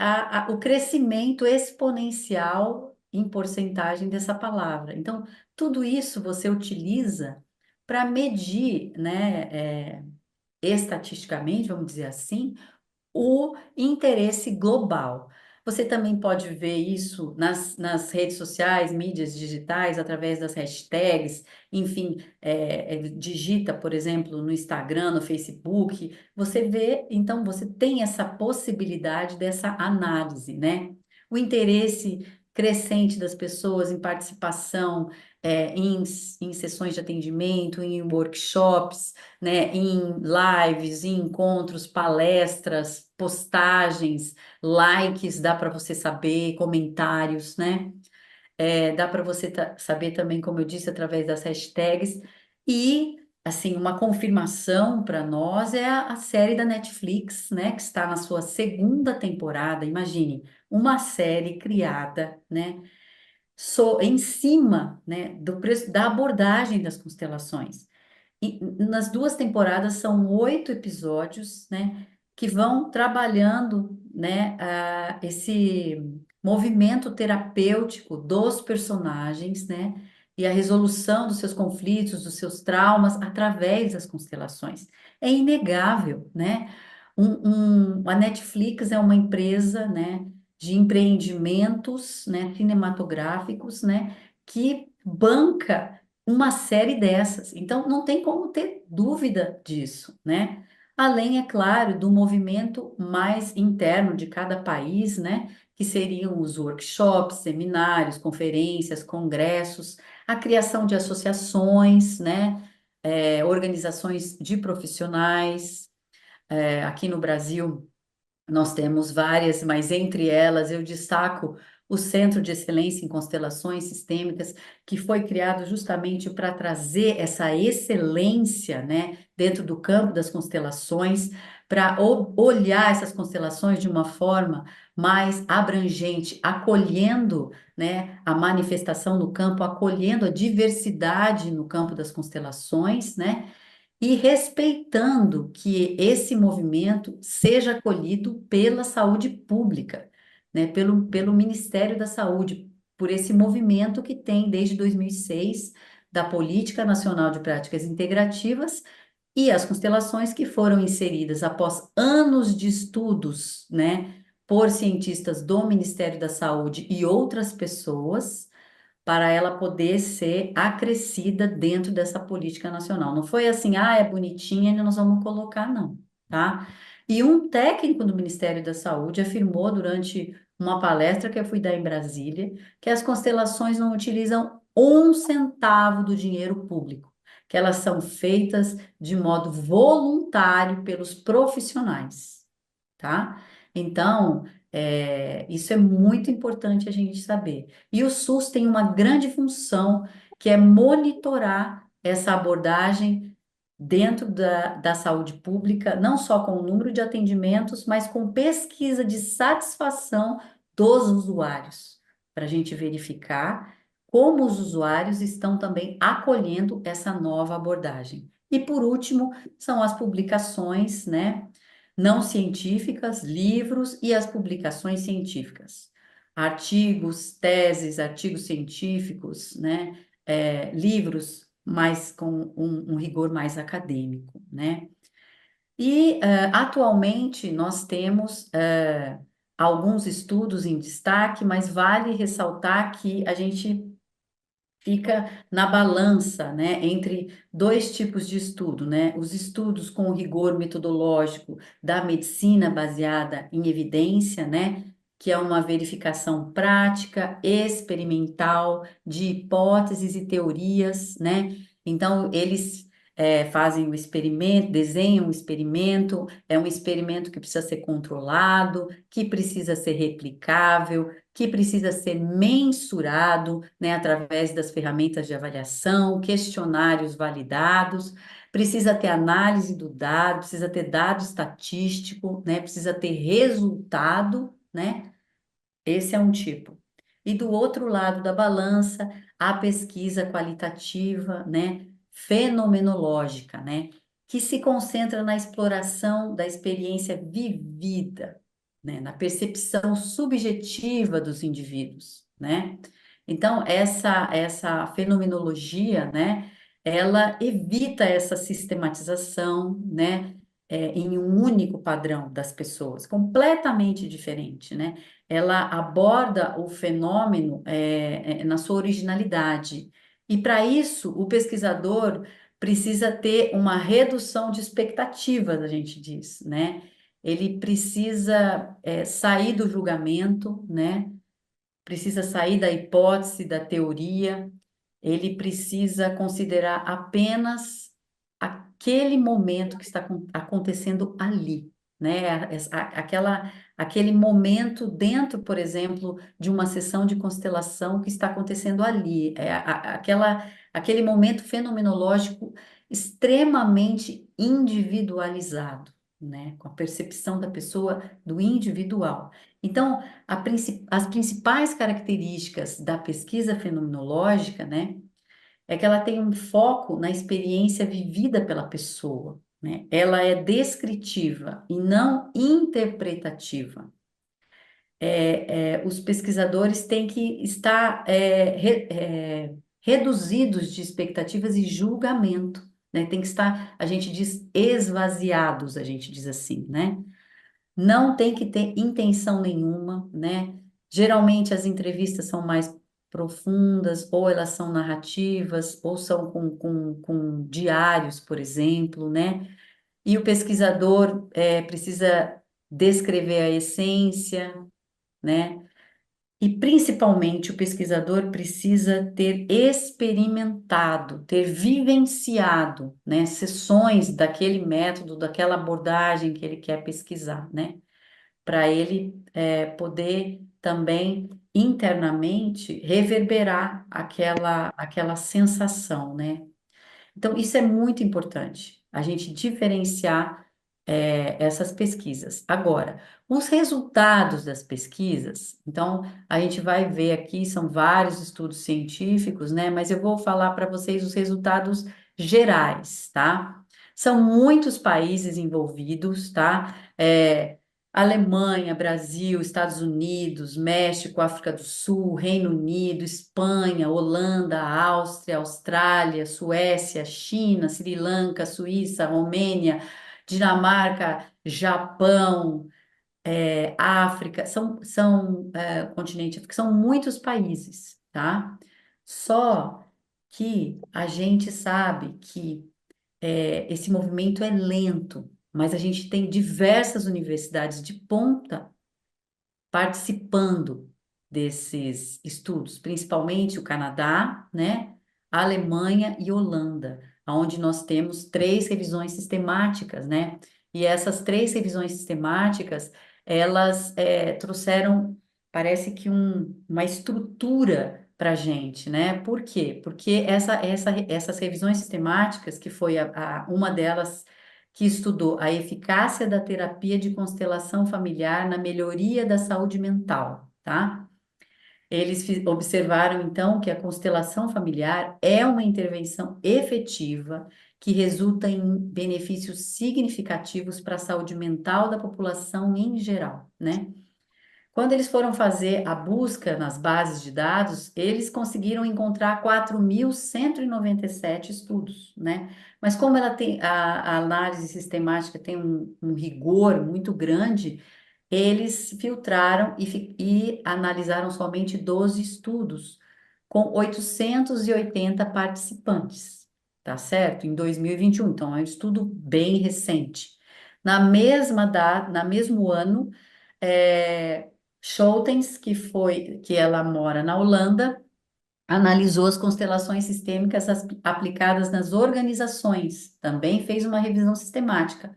o crescimento exponencial em porcentagem dessa palavra. Então, tudo isso você utiliza para medir, né, estatisticamente, vamos dizer assim, o interesse global. Você também pode ver isso nas redes sociais, mídias digitais, através das hashtags, enfim, digita, por exemplo, no Instagram, no Facebook, você vê, então você tem essa possibilidade dessa análise, né? O interesse crescente das pessoas em participação em sessões de atendimento, em workshops, né, em lives, em encontros, palestras, postagens, likes, dá para você saber, comentários, né? Dá para você saber também, como eu disse, através das hashtags. E, assim, uma confirmação para nós é a série da Netflix, né, que está na sua segunda temporada. Imagine, uma série criada, né, em cima, né, da abordagem das constelações. E nas duas temporadas são 8 episódios, né, que vão trabalhando, né, esse movimento terapêutico dos personagens, né, e a resolução dos seus conflitos, dos seus traumas através das constelações. É inegável, né? A Netflix é uma empresa, né, de empreendimentos, né, cinematográficos, né, que banca uma série dessas. Então, não tem como ter dúvida disso, né? Além, é claro, do movimento mais interno de cada país, né? Que seriam os workshops, seminários, conferências, congressos, a criação de associações, né? Organizações de profissionais. Aqui no Brasil, nós temos várias, mas entre elas eu destaco o Centro de Excelência em Constelações Sistêmicas, que foi criado justamente para trazer essa excelência, né, dentro do campo das constelações, para olhar essas constelações de uma forma mais abrangente, acolhendo, né, a manifestação no campo, acolhendo a diversidade no campo das constelações, né? E respeitando que esse movimento seja acolhido pela saúde pública, né, pelo Ministério da Saúde, por esse movimento que tem desde 2006 da Política Nacional de Práticas Integrativas e as constelações que foram inseridas após anos de estudos, né, por cientistas do Ministério da Saúde e outras pessoas para ela poder ser acrescida dentro dessa política nacional. Não foi assim, é bonitinha e nós vamos colocar, não, tá? E um técnico do Ministério da Saúde afirmou durante uma palestra que eu fui dar em Brasília que as constelações não utilizam um centavo do dinheiro público, que elas são feitas de modo voluntário pelos profissionais, tá? Então, isso é muito importante a gente saber. E o SUS tem uma grande função, que é monitorar essa abordagem dentro da saúde pública, não só com o número de atendimentos, mas com pesquisa de satisfação dos usuários, para a gente verificar como os usuários estão também acolhendo essa nova abordagem. E por último, são as publicações, né? não científicas, livros e as publicações científicas. Artigos, teses, artigos científicos, né? Livros mais com um rigor mais acadêmico, né? E atualmente nós temos alguns estudos em destaque, mas vale ressaltar que a gente fica na balança, né, entre dois tipos de estudo, né? Os estudos com o rigor metodológico da medicina baseada em evidência, né, que é uma verificação prática, experimental de hipóteses e teorias, né? Então, eles fazem o experimento, desenham o experimento, é um experimento que precisa ser controlado, que precisa ser replicável, que precisa ser mensurado, né, através das ferramentas de avaliação, questionários validados, precisa ter análise do dado, precisa ter dado estatístico, né, precisa ter resultado, né? Esse é um tipo. E do outro lado da balança, a pesquisa qualitativa, né, fenomenológica, né, que se concentra na exploração da experiência vivida, né, na percepção subjetiva dos indivíduos, né? Então, essa fenomenologia, né, ela evita essa sistematização, né, em um único padrão das pessoas, completamente diferente, né? Ela aborda o fenômeno na sua originalidade. E para isso, o pesquisador precisa ter uma redução de expectativas, a gente diz, né? Ele precisa sair do julgamento, né? Precisa sair da hipótese, da teoria, ele precisa considerar apenas aquele momento que está acontecendo ali, né? Aquele momento dentro, por exemplo, de uma sessão de constelação que está acontecendo ali, aquele momento fenomenológico extremamente individualizado, né? Com a percepção da pessoa do individual. Então, as principais características da pesquisa fenomenológica, né, é que ela tem um foco na experiência vivida pela pessoa, né? Ela é descritiva e não interpretativa. Os pesquisadores têm que estar reduzidos de expectativas e julgamento, né? Tem que estar, a gente diz, esvaziados, a gente diz assim, né? Não tem que ter intenção nenhuma, né? Geralmente as entrevistas são mais profundas, ou elas são narrativas, ou são com diários, por exemplo, né? E o pesquisador precisa descrever a essência, né? E principalmente o pesquisador precisa ter experimentado, ter vivenciado, né, sessões daquele método, daquela abordagem que ele quer pesquisar, né? Para ele poder também internamente reverberar aquela sensação, né? Então, isso é muito importante, a gente diferenciar essas pesquisas. Agora, os resultados das pesquisas, então, a gente vai ver aqui, são vários estudos científicos, né? Mas eu vou falar para vocês os resultados gerais, tá? São muitos países envolvidos, tá? Alemanha, Brasil, Estados Unidos, México, África do Sul, Reino Unido, Espanha, Holanda, Áustria, Austrália, Suécia, China, Sri Lanka, Suíça, Romênia, Dinamarca, Japão, África, continente africano, são muitos países, tá? Só que a gente sabe que esse movimento é lento, mas a gente tem diversas universidades de ponta participando desses estudos, principalmente o Canadá, né, a Alemanha e Holanda, onde nós temos três revisões sistemáticas, né? E essas três revisões sistemáticas, elas trouxeram, parece que uma estrutura para a gente, né? Por quê? Porque essas revisões sistemáticas, que foi uma delas que estudou a eficácia da terapia de constelação familiar na melhoria da saúde mental, tá? Eles observaram então que a constelação familiar é uma intervenção efetiva que resulta em benefícios significativos para a saúde mental da população em geral, né? Quando eles foram fazer a busca nas bases de dados, eles conseguiram encontrar 4.197 estudos, né? Mas como ela tem a análise sistemática tem um rigor muito grande, eles filtraram e analisaram somente 12 estudos, com 880 participantes, tá certo? Em 2021, então é um estudo bem recente. Na mesmo ano, é, Schoutens, que ela mora na Holanda, analisou as constelações sistêmicas aplicadas nas organizações, também fez uma revisão sistemática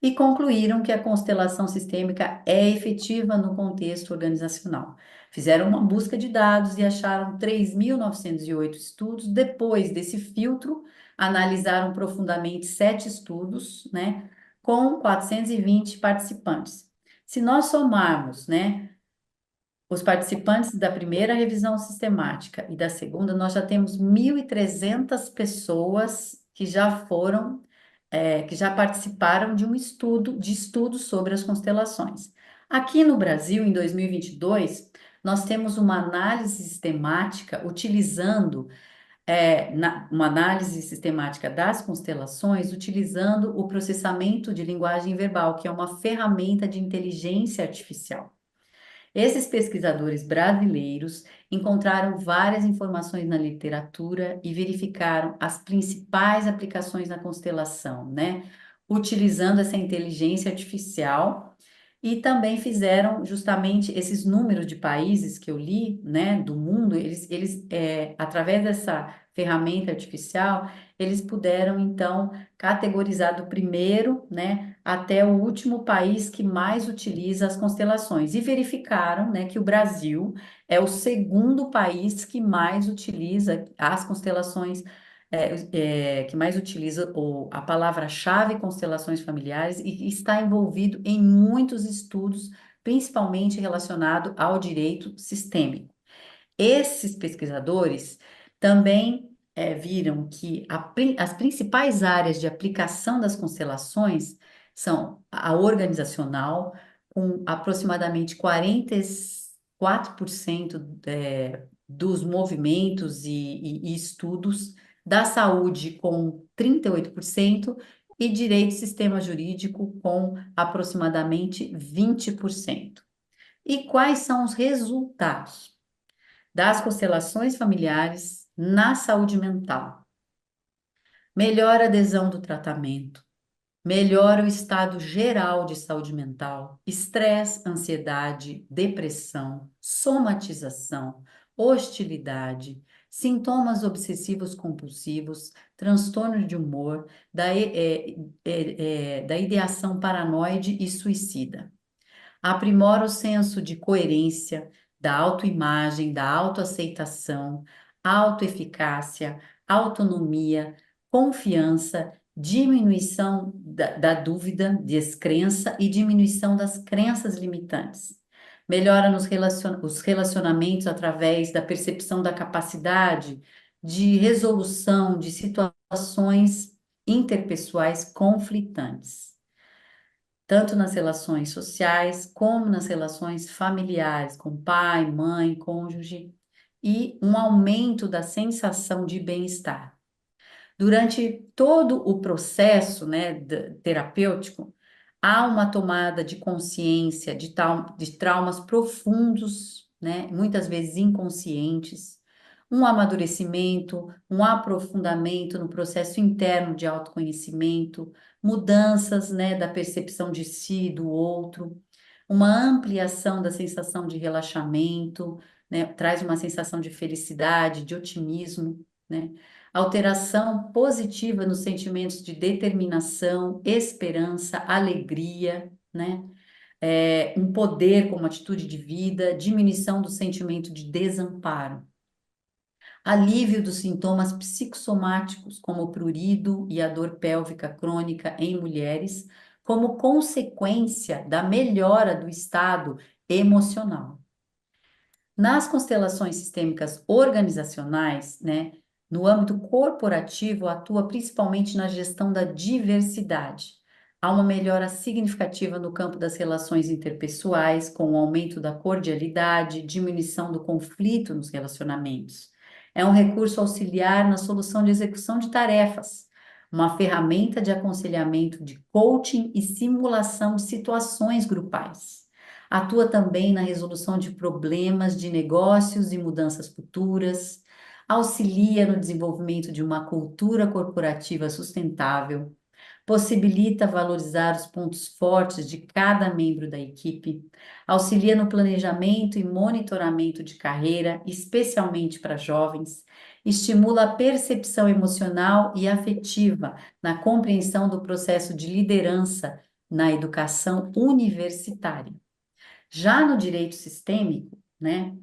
e concluíram que a constelação sistêmica é efetiva no contexto organizacional. Fizeram uma busca de dados e acharam 3.908 estudos. Depois desse filtro, analisaram profundamente 7 estudos, né, com 420 participantes. Se nós somarmos, né, os participantes da primeira revisão sistemática e da segunda, nós já temos 1.300 pessoas que já foram, que já participaram de um estudo, de estudos sobre as constelações. Aqui no Brasil, em 2022, nós temos uma análise sistemática utilizando, uma análise sistemática das constelações, utilizando o processamento de linguagem verbal, que é uma ferramenta de inteligência artificial. Esses pesquisadores brasileiros encontraram várias informações na literatura e verificaram as principais aplicações na constelação, né? Utilizando essa inteligência artificial e também fizeram justamente esses números de países que eu li, né, do mundo, através dessa ferramenta artificial, eles puderam então categorizar do primeiro, né, até o último país que mais utiliza as constelações e verificaram, né, que o Brasil é o segundo país que mais utiliza as constelações, que mais utiliza a palavra-chave constelações familiares e está envolvido em muitos estudos, principalmente relacionado ao direito sistêmico. Esses pesquisadores também viram que as principais áreas de aplicação das constelações são a organizacional, com aproximadamente 44% dos movimentos e estudos, da saúde com 38% e direito e sistema jurídico com aproximadamente 20%. E quais são os resultados das constelações familiares na saúde mental? Melhora a adesão do tratamento, melhora o estado geral de saúde mental, estresse, ansiedade, depressão, somatização, hostilidade, sintomas obsessivos compulsivos, transtorno de humor, da ideação paranoide e suicida. Aprimora o senso de coerência, da autoimagem, da autoaceitação, autoeficácia, autonomia, confiança, diminuição da dúvida, descrença e diminuição das crenças limitantes. Melhora os relacionamentos através da percepção da capacidade de resolução de situações interpessoais conflitantes, tanto nas relações sociais como nas relações familiares, com pai, mãe, cônjuge, e um aumento da sensação de bem-estar. Durante todo o processo, né, terapêutico, há uma tomada de consciência de traumas profundos, né, muitas vezes inconscientes, um amadurecimento, um aprofundamento no processo interno de autoconhecimento, mudanças, né, da percepção de si e do outro, uma ampliação da sensação de relaxamento, né, traz uma sensação de felicidade, de otimismo, né? Alteração positiva nos sentimentos de determinação, esperança, alegria, né? Um poder como atitude de vida, diminuição do sentimento de desamparo, alívio dos sintomas psicossomáticos, como o prurido e a dor pélvica crônica em mulheres, como consequência da melhora do estado emocional. Nas constelações sistêmicas organizacionais, né, No âmbito corporativo, atua principalmente na gestão da diversidade. Há uma melhora significativa no campo das relações interpessoais, com o aumento da cordialidade, diminuição do conflito nos relacionamentos. É um recurso auxiliar na solução de execução de tarefas, uma ferramenta de aconselhamento de coaching e simulação de situações grupais. Atua também na resolução de problemas de negócios e mudanças futuras, auxilia no desenvolvimento de uma cultura corporativa sustentável, possibilita valorizar os pontos fortes de cada membro da equipe, auxilia no planejamento e monitoramento de carreira, especialmente para jovens, estimula a percepção emocional e afetiva na compreensão do processo de liderança na educação universitária. Já no direito sistêmico, né,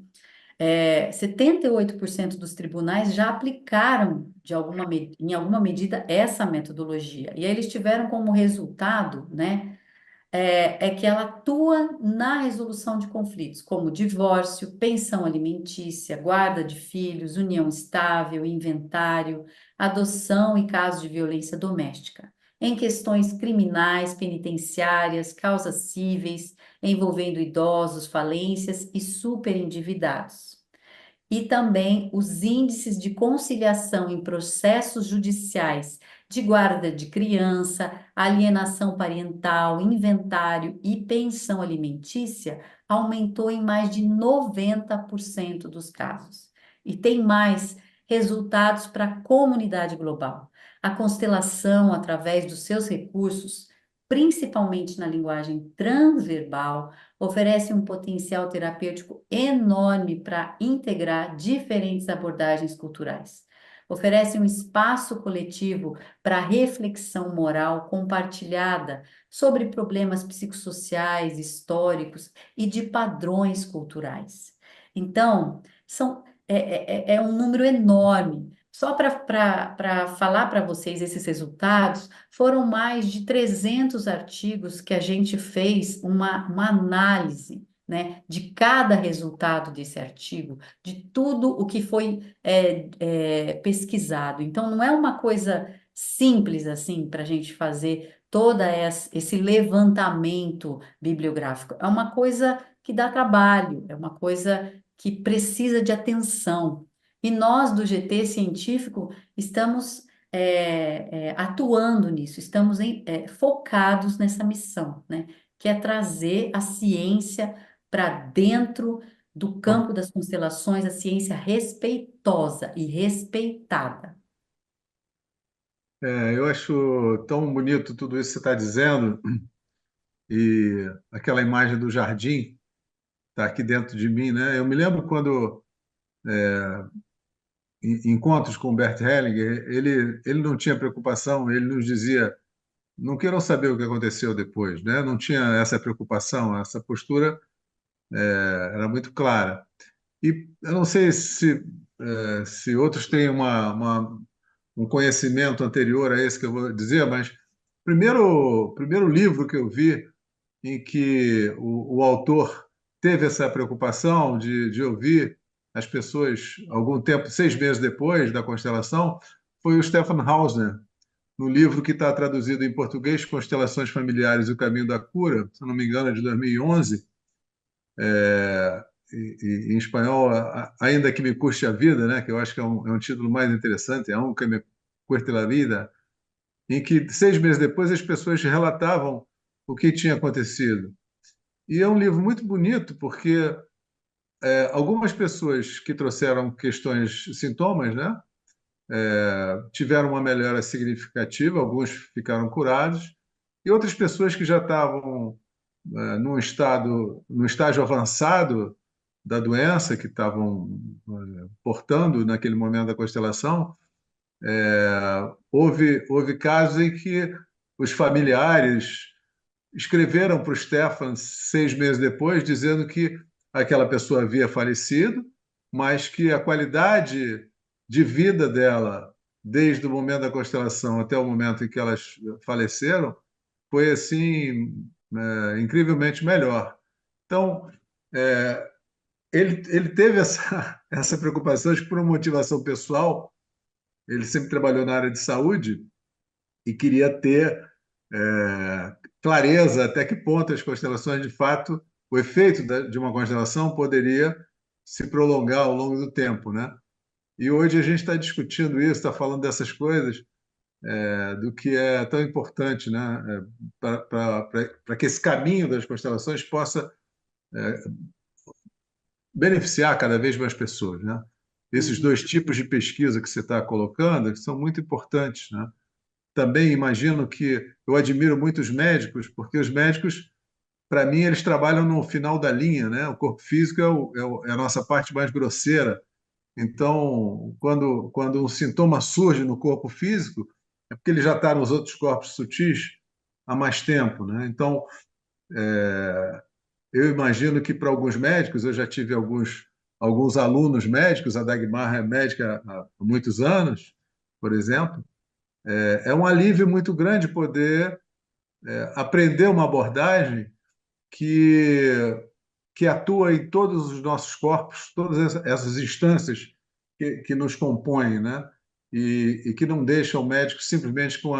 78% dos tribunais já aplicaram em alguma medida essa metodologia. E aí eles tiveram como resultado, né, que ela atua na resolução de conflitos, como divórcio, pensão alimentícia, guarda de filhos, união estável, inventário, adoção e casos de violência doméstica. Em questões criminais, penitenciárias, causas cíveis, envolvendo idosos, falências e superendividados e também os índices de conciliação em processos judiciais de guarda de criança, alienação parental, inventário e pensão alimentícia aumentou em mais de 90% dos casos. E tem mais resultados para a comunidade global. A constelação, através dos seus recursos, principalmente na linguagem transverbal, oferece um potencial terapêutico enorme para integrar diferentes abordagens culturais. Oferece um espaço coletivo para reflexão moral compartilhada sobre problemas psicossociais, históricos e de padrões culturais. Então, é um número enorme. Só para falar para vocês esses resultados, foram mais de 300 artigos que a gente fez uma análise, né, de cada resultado desse artigo, de tudo o que foi pesquisado. Então, não é uma coisa simples assim para a gente fazer esse levantamento bibliográfico. É uma coisa que dá trabalho, é uma coisa que precisa de atenção. E nós, do GT Científico, estamos atuando nisso, estamos focados nessa missão, né? Que é trazer a ciência para dentro do Bom, campo das constelações, a ciência respeitosa e respeitada. eu acho tão bonito tudo isso que você está dizendo, e aquela imagem do jardim está aqui dentro de mim, né? Eu me lembro quando em encontros com o Bert Hellinger, ele não tinha preocupação, ele nos dizia, não queiram saber o que aconteceu depois, né? Não tinha essa preocupação, essa postura era muito clara. E eu não sei se outros têm um conhecimento anterior a esse que eu vou dizer, mas primeiro livro que eu vi em que o autor teve essa preocupação de ouvir as pessoas algum tempo, 6 meses depois da constelação, foi o Stefan Hausner, no livro que está traduzido em português, Constelações Familiares e o Caminho da Cura, se não me engano, é de 2011, em espanhol, Ainda que me custe a vida, né, que eu acho que é um título mais interessante, Aunque me cueste la vida, em que 6 meses depois as pessoas relatavam o que tinha acontecido. E é um livro muito bonito, porque algumas pessoas que trouxeram questões, sintomas, né, tiveram uma melhora significativa, alguns ficaram curados, e outras pessoas que já estavam num estágio avançado da doença, que estavam portando naquele momento da constelação, houve casos em que os familiares escreveram para o Stefan 6 meses depois, dizendo que aquela pessoa havia falecido, mas que a qualidade de vida dela, desde o momento da constelação até o momento em que elas faleceram, foi assim incrivelmente melhor. Então, ele teve essa preocupação, acho que por uma motivação pessoal, ele sempre trabalhou na área de saúde e queria ter clareza até que ponto as constelações, de fato, o efeito de uma constelação poderia se prolongar ao longo do tempo, né? E hoje a gente está discutindo isso, está falando dessas coisas, do que é tão importante, né? Para que esse caminho das constelações possa beneficiar cada vez mais pessoas, né? Esses Uhum. dois tipos de pesquisa que você está colocando são muito importantes, né? Também imagino que eu admiro muito os médicos, porque os médicos, para mim, eles trabalham no final da linha, né? O corpo físico é a nossa parte mais grosseira. Então, quando um sintoma surge no corpo físico, é porque ele já está nos outros corpos sutis há mais tempo, né? Então, eu imagino que para alguns médicos, eu já tive alguns alunos médicos, a Dagmar é médica há muitos anos, por exemplo, é um alívio muito grande poder aprender uma abordagem que, que atua em todos os nossos corpos, todas essas instâncias que nos compõem, né? E que não deixam o médico simplesmente com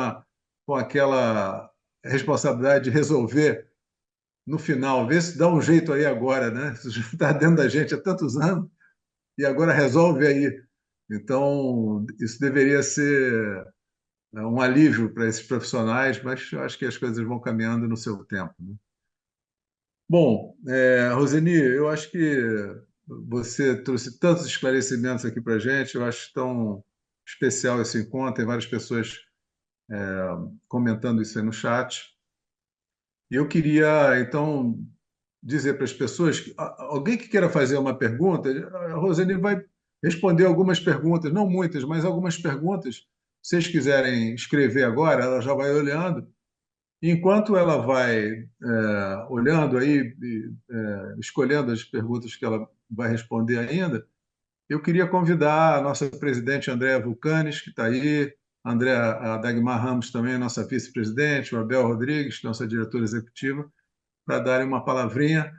aquela responsabilidade de resolver no final, ver se dá um jeito aí agora, né? Isso já está dentro da gente há tantos anos e agora resolve aí. Então, isso deveria ser um alívio para esses profissionais, mas eu acho que as coisas vão caminhando no seu tempo, né? Bom, Roseni, eu acho que você trouxe tantos esclarecimentos aqui para a gente, eu acho tão especial esse encontro, tem várias pessoas comentando isso aí no chat. E eu queria, então, dizer para as pessoas, alguém que queira fazer uma pergunta, a Roseni vai responder algumas perguntas, não muitas, mas algumas perguntas. Se vocês quiserem escrever agora, ela já vai olhando. Enquanto ela vai olhando aí, escolhendo as perguntas que ela vai responder ainda, eu queria convidar a nossa presidente Andréa Vulcanes, que está aí, a Dagmar Ramos também, nossa vice-presidente, o Abel Rodrigues, nossa diretora executiva, para darem uma palavrinha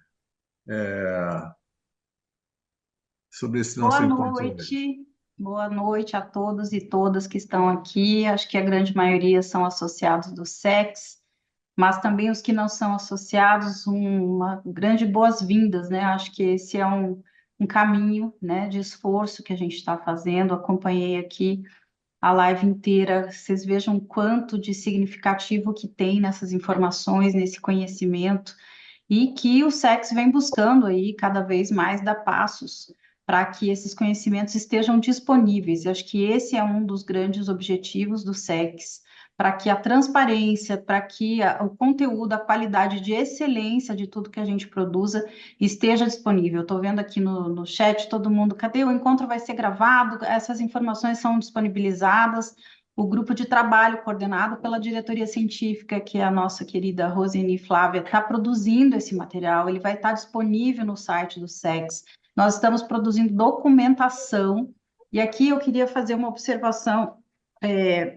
sobre esse Boa nosso encontro hoje. noite, boa noite a todos e todas que estão aqui. Acho que a grande maioria são associados do SEX, mas também os que não são associados, uma grande boas-vindas, né? Acho que esse é um caminho, né, de esforço que a gente está fazendo. Acompanhei aqui a live inteira, vocês vejam quanto de significativo que tem nessas informações, nesse conhecimento e que o SEX vem buscando aí cada vez mais dar passos para que esses conhecimentos estejam disponíveis. Eu acho que esse é um dos grandes objetivos do SEX, para que a transparência, para que o conteúdo, a qualidade de excelência de tudo que a gente produza esteja disponível. Estou vendo aqui no chat todo mundo, cadê? O encontro vai ser gravado, essas informações são disponibilizadas. O grupo de trabalho coordenado pela diretoria científica, que é a nossa querida Roseni Flávia, está produzindo esse material, ele vai estar disponível no site do SEX. Nós estamos produzindo documentação, e aqui eu queria fazer uma observação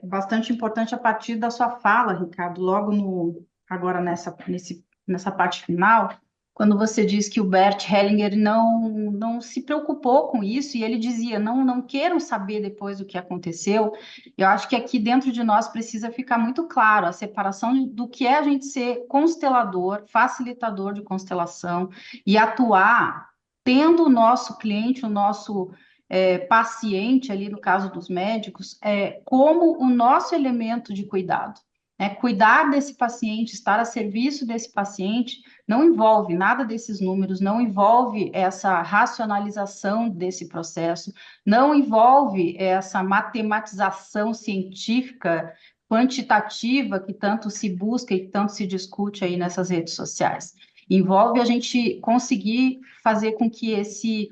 bastante importante a partir da sua fala, Ricardo, logo agora nessa parte final, quando você diz que o Bert Hellinger não se preocupou com isso, e ele dizia, não queiram saber depois o que aconteceu. Eu acho que aqui dentro de nós precisa ficar muito claro a separação do que é a gente ser constelador, facilitador de constelação, e atuar tendo o nosso cliente, o nosso paciente, ali no caso dos médicos, como o nosso elemento de cuidado. Cuidar desse paciente, estar a serviço desse paciente, não envolve nada desses números, não envolve essa racionalização desse processo, não envolve essa matematização científica quantitativa que tanto se busca e que tanto se discute aí nessas redes sociais. Envolve a gente conseguir fazer com que esse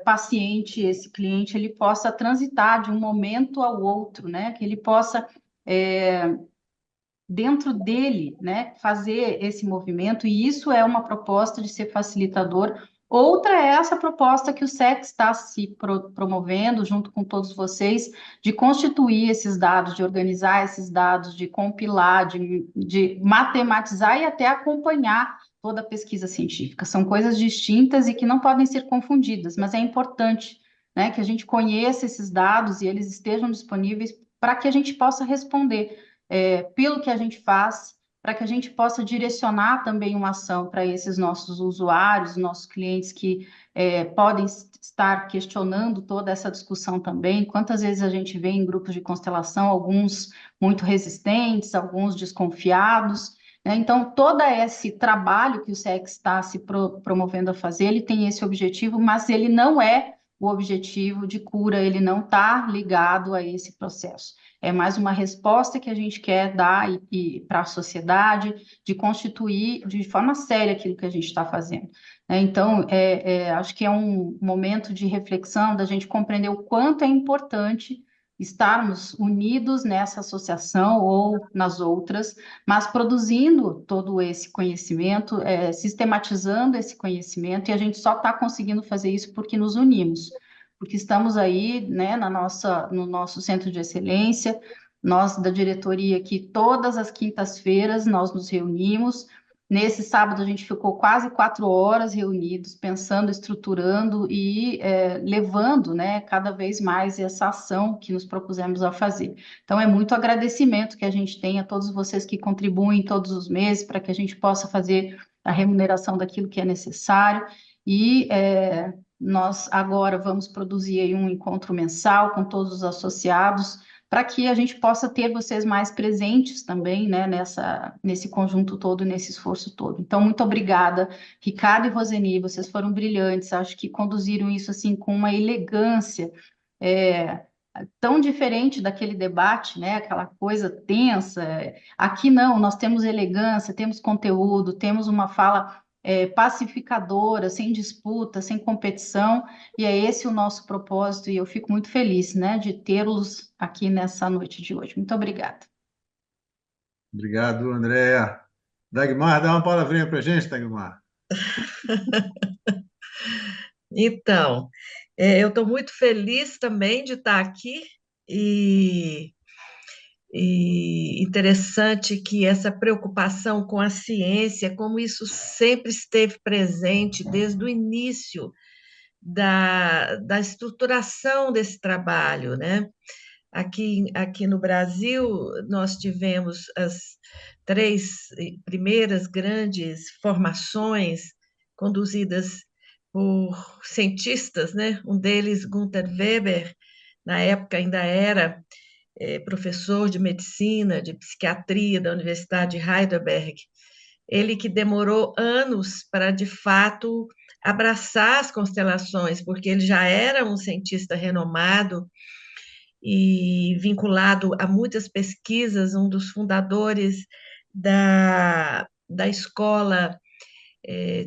paciente, esse cliente, ele possa transitar de um momento ao outro, né? Que ele possa dentro dele, né, fazer esse movimento, e isso é uma proposta de ser facilitador. Outra é essa proposta que o SEX está se promovendo, junto com todos vocês, de constituir esses dados, de organizar esses dados, de compilar, de matematizar e até acompanhar toda a pesquisa científica. São coisas distintas e que não podem ser confundidas, mas é importante né, que a gente conheça esses dados e eles estejam disponíveis para que a gente possa responder pelo que a gente faz, para que a gente possa direcionar também uma ação para esses nossos usuários, nossos clientes que podem estar questionando toda essa discussão também. Quantas vezes a gente vê em grupos de constelação alguns muito resistentes, alguns desconfiados, né? Então, todo esse trabalho que o SEX está se promovendo a fazer, ele tem esse objetivo, mas ele não é o objetivo de cura, ele não está ligado a esse processo. É mais uma resposta que a gente quer dar para a sociedade, de constituir de forma séria aquilo que a gente está fazendo. Então, acho que é um momento de reflexão, da gente compreender o quanto é importante estarmos unidos nessa associação ou nas outras, mas produzindo todo esse conhecimento, sistematizando esse conhecimento, e a gente só está conseguindo fazer isso porque nos unimos, porque estamos aí, né, no nosso centro de excelência, nós da diretoria aqui, todas as quintas-feiras nós nos reunimos. Nesse sábado a gente ficou quase 4 horas reunidos, pensando, estruturando e levando, né, cada vez mais essa ação que nos propusemos a fazer. Então, é muito agradecimento que a gente tem a todos vocês que contribuem todos os meses para que a gente possa fazer a remuneração daquilo que é necessário. E nós agora vamos produzir aí um encontro mensal com todos os associados, para que a gente possa ter vocês mais presentes também, né, nesse conjunto todo, nesse esforço todo. Então, muito obrigada, Ricardo e Roseni, vocês foram brilhantes, acho que conduziram isso assim com uma elegância, tão diferente daquele debate, né, aquela coisa tensa. Aqui não, nós temos elegância, temos conteúdo, temos uma fala pacificadora, sem disputa, sem competição, e é esse o nosso propósito, e eu fico muito feliz, né, de tê-los aqui nessa noite de hoje. Muito obrigada. Obrigado, Andréa. Dagmar, dá uma palavrinha para a gente, Dagmar. Então, eu estou muito feliz também de estar aqui e, e interessante que essa preocupação com a ciência, como isso sempre esteve presente desde o início da estruturação desse trabalho, né? Aqui no Brasil, nós tivemos as 3 primeiras grandes formações conduzidas por cientistas, né? Um deles, Gunther Weber, na época ainda era professor de medicina, de psiquiatria da Universidade de Heidelberg. Ele que demorou anos para, de fato, abraçar as constelações, porque ele já era um cientista renomado e vinculado a muitas pesquisas, um dos fundadores da escola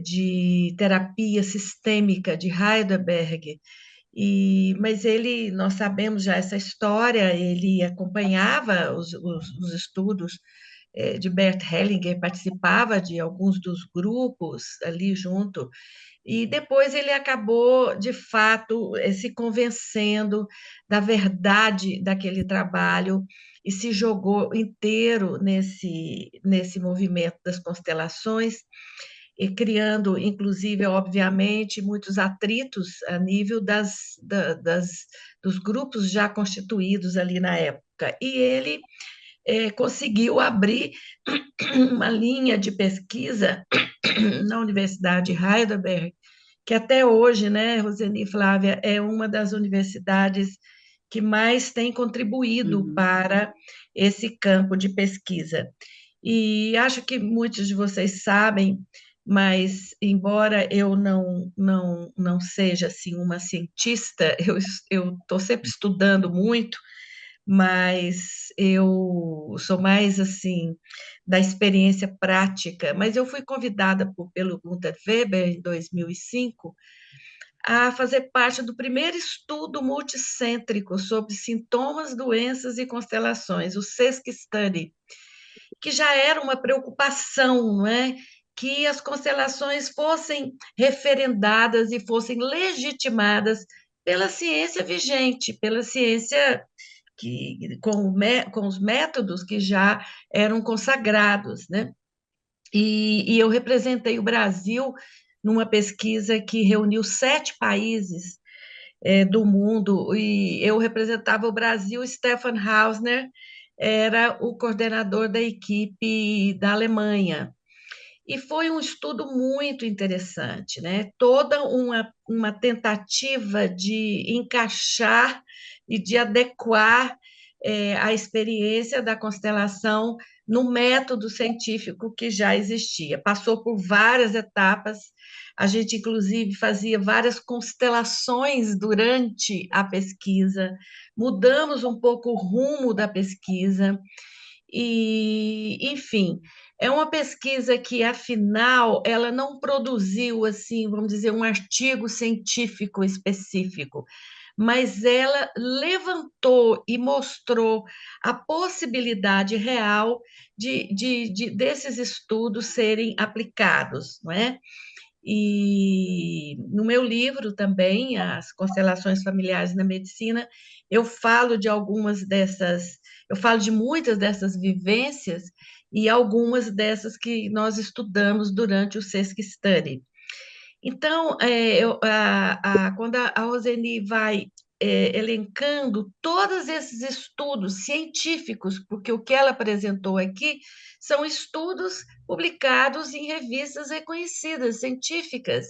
de terapia sistêmica de Heidelberg. Mas nós sabemos já essa história, ele acompanhava os estudos de Bert Hellinger, participava de alguns dos grupos ali junto, e depois ele acabou, de fato, se convencendo da verdade daquele trabalho e se jogou inteiro nesse movimento das constelações, e criando, inclusive, obviamente, muitos atritos a nível dos grupos já constituídos ali na época. E ele conseguiu abrir uma linha de pesquisa na Universidade de Heidelberg, que até hoje, né, Roseni e Flávia, é uma das universidades que mais tem contribuído para esse campo de pesquisa. E acho que muitos de vocês sabem, mas embora eu não seja assim uma cientista, eu estou sempre estudando muito, mas eu sou mais assim da experiência prática. Mas eu fui convidada pelo Gunther Weber em 2005 a fazer parte do primeiro estudo multicêntrico sobre sintomas, doenças e constelações, o CESC Study, que já era uma preocupação, não é? Que as constelações fossem referendadas e fossem legitimadas pela ciência vigente, pela ciência com os métodos que já eram consagrados, né? E eu representei o Brasil numa pesquisa que reuniu 7 países do mundo, e eu representava o Brasil. Stefan Hausner era o coordenador da equipe da Alemanha. E foi um estudo muito interessante, né? Toda uma tentativa de encaixar e de adequar a experiência da constelação no método científico que já existia. Passou por várias etapas, a gente, inclusive, fazia várias constelações durante a pesquisa, mudamos um pouco o rumo da pesquisa, e, enfim, é uma pesquisa que, afinal, ela não produziu, assim, vamos dizer, um artigo científico específico, mas ela levantou e mostrou a possibilidade real desses estudos serem aplicados, não é? E no meu livro também, As Constelações Familiares na Medicina, eu falo de algumas dessas, eu falo de muitas dessas vivências e algumas dessas que nós estudamos durante o SESC Study. Então, quando a Roseni vai elencando todos esses estudos científicos, porque o que ela apresentou aqui são estudos publicados em revistas reconhecidas, científicas,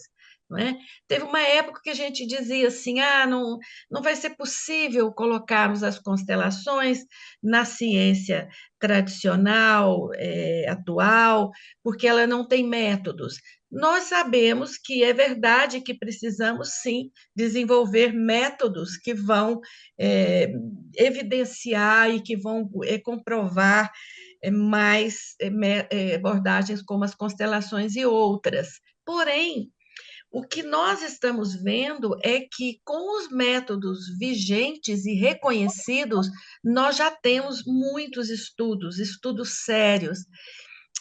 não é? Teve uma época que a gente dizia assim, não vai ser possível colocarmos as constelações na ciência tradicional, atual, porque ela não tem métodos. Nós sabemos que é verdade que precisamos, sim, desenvolver métodos que vão evidenciar e que vão comprovar mais abordagens como as constelações e outras. Porém, o que nós estamos vendo é que, com os métodos vigentes e reconhecidos, nós já temos muitos estudos sérios.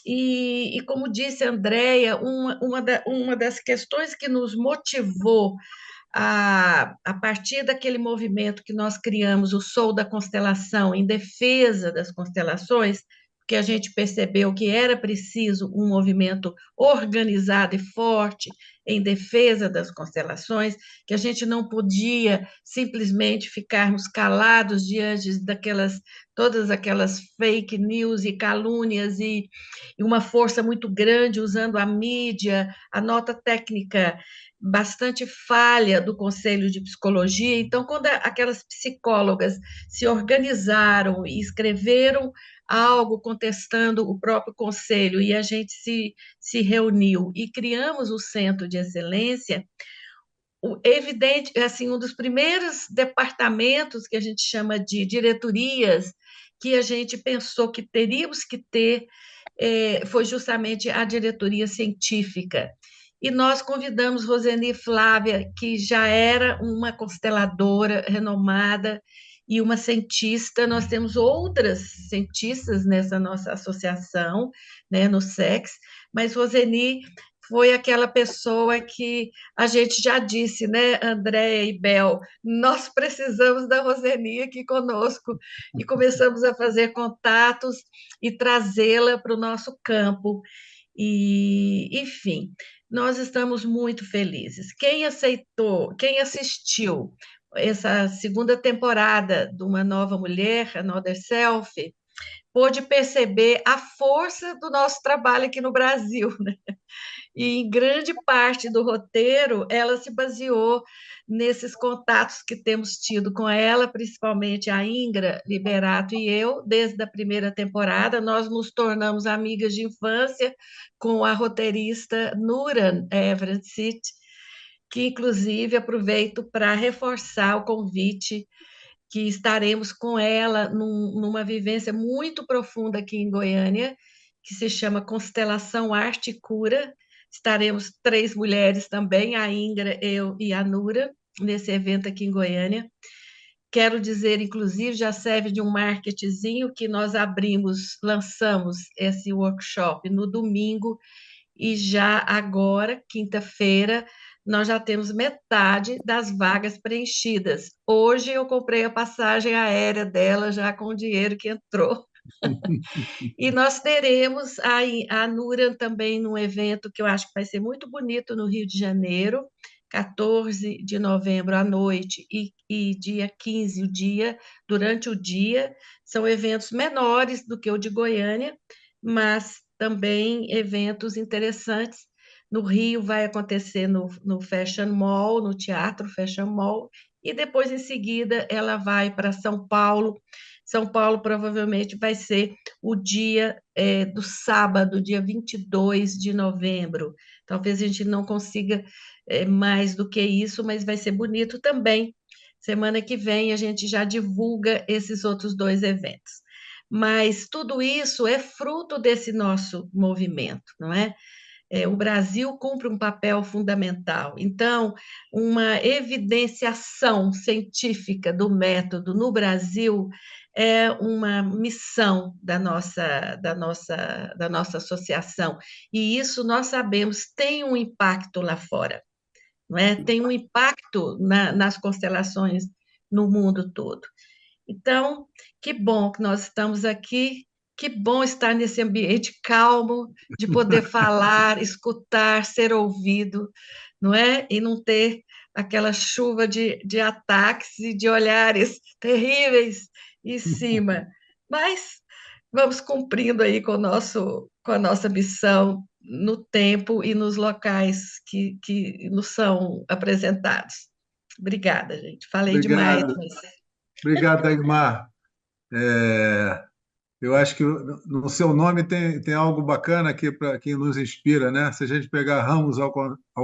E como disse a Andrea, uma das questões que nos motivou a partir daquele movimento que nós criamos, o Sou da Constelação, em defesa das constelações, que a gente percebeu que era preciso um movimento organizado e forte em defesa das constelações, que a gente não podia simplesmente ficarmos calados diante todas aquelas fake news e calúnias e uma força muito grande usando a mídia, a nota técnica bastante falha do Conselho de Psicologia. Então, quando aquelas psicólogas se organizaram e escreveram algo contestando o próprio conselho, e a gente se reuniu e criamos o Centro de Excelência, evidente, assim, um dos primeiros departamentos que a gente chama de diretorias, que a gente pensou que teríamos que ter, foi justamente a diretoria científica. E nós convidamos Roseni Flávia, que já era uma consteladora renomada e uma cientista. Nós temos outras cientistas nessa nossa associação, né, no SEX, mas Roseni foi aquela pessoa que a gente já disse, né, Andréia e Bel, nós precisamos da Roseni aqui conosco, e começamos a fazer contatos e trazê-la para o nosso campo. E, enfim, nós estamos muito felizes. Quem aceitou, quem assistiu essa segunda temporada de Uma Nova Mulher, Another Self, pôde perceber a força do nosso trabalho aqui no Brasil, né? E em grande parte do roteiro, ela se baseou nesses contatos que temos tido com ela, principalmente a Ingra Liberato e eu, desde a primeira temporada. Nós nos tornamos amigas de infância com a roteirista Nuran Everett, que, inclusive, aproveito para reforçar o convite que estaremos com ela numa vivência muito profunda aqui em Goiânia, que se chama Constelação Arte e Cura. Estaremos 3 mulheres também, a Ingra, eu e a Nura, nesse evento aqui em Goiânia. Quero dizer, inclusive, já serve de um marketingzinho que nós lançamos esse workshop no domingo, e já agora, quinta-feira, nós já temos metade das vagas preenchidas. Hoje eu comprei a passagem aérea dela já com o dinheiro que entrou. E nós teremos a Nuran também num evento que eu acho que vai ser muito bonito no Rio de Janeiro, 14 de novembro à noite e dia 15, durante o dia. São eventos menores do que o de Goiânia, mas também eventos interessantes. No Rio vai acontecer no Fashion Mall, no Teatro Fashion Mall, e depois, em seguida, ela vai para São Paulo. São Paulo provavelmente vai ser o dia do sábado, dia 22 de novembro. Talvez a gente não consiga mais do que isso, mas vai ser bonito também. Semana que vem a gente já divulga esses outros dois eventos. Mas tudo isso é fruto desse nosso movimento, não é? O Brasil cumpre um papel fundamental. Então, uma evidenciação científica do método no Brasil é uma missão da nossa associação. E isso nós sabemos tem um impacto lá fora, não é? Tem um impacto nas constelações no mundo todo. Então, que bom que nós estamos aqui, que bom estar nesse ambiente calmo, de poder falar, escutar, ser ouvido, não é? E não ter aquela chuva de ataques e de olhares terríveis em cima. Mas vamos cumprindo aí com a nossa missão no tempo e nos locais que nos são apresentados. Obrigada, gente. Falei demais, Obrigado, mas obrigado, Dagmar. Eu acho que no seu nome tem algo bacana aqui para que nos inspira, né? Se a gente pegar ramos ao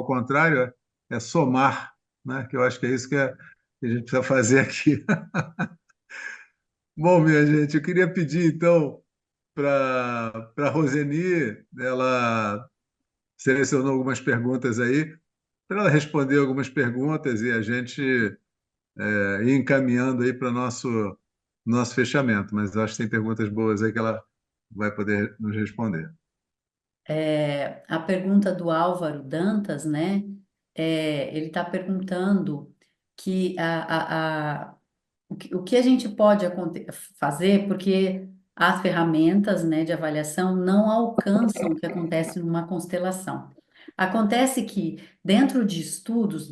contrário, é somar, né? Que eu acho que é isso que a gente precisa fazer aqui. Bom, minha gente, eu queria pedir então para a Roseni, ela selecionou algumas perguntas aí, para ela responder algumas perguntas e a gente ir encaminhando aí para o nosso fechamento. Mas eu acho que tem perguntas boas aí que ela vai poder nos responder. A pergunta do Álvaro Dantas, né? Ele está perguntando que o que a gente pode fazer, porque as ferramentas, né, de avaliação não alcançam o que acontece numa constelação. Acontece que, dentro de estudos,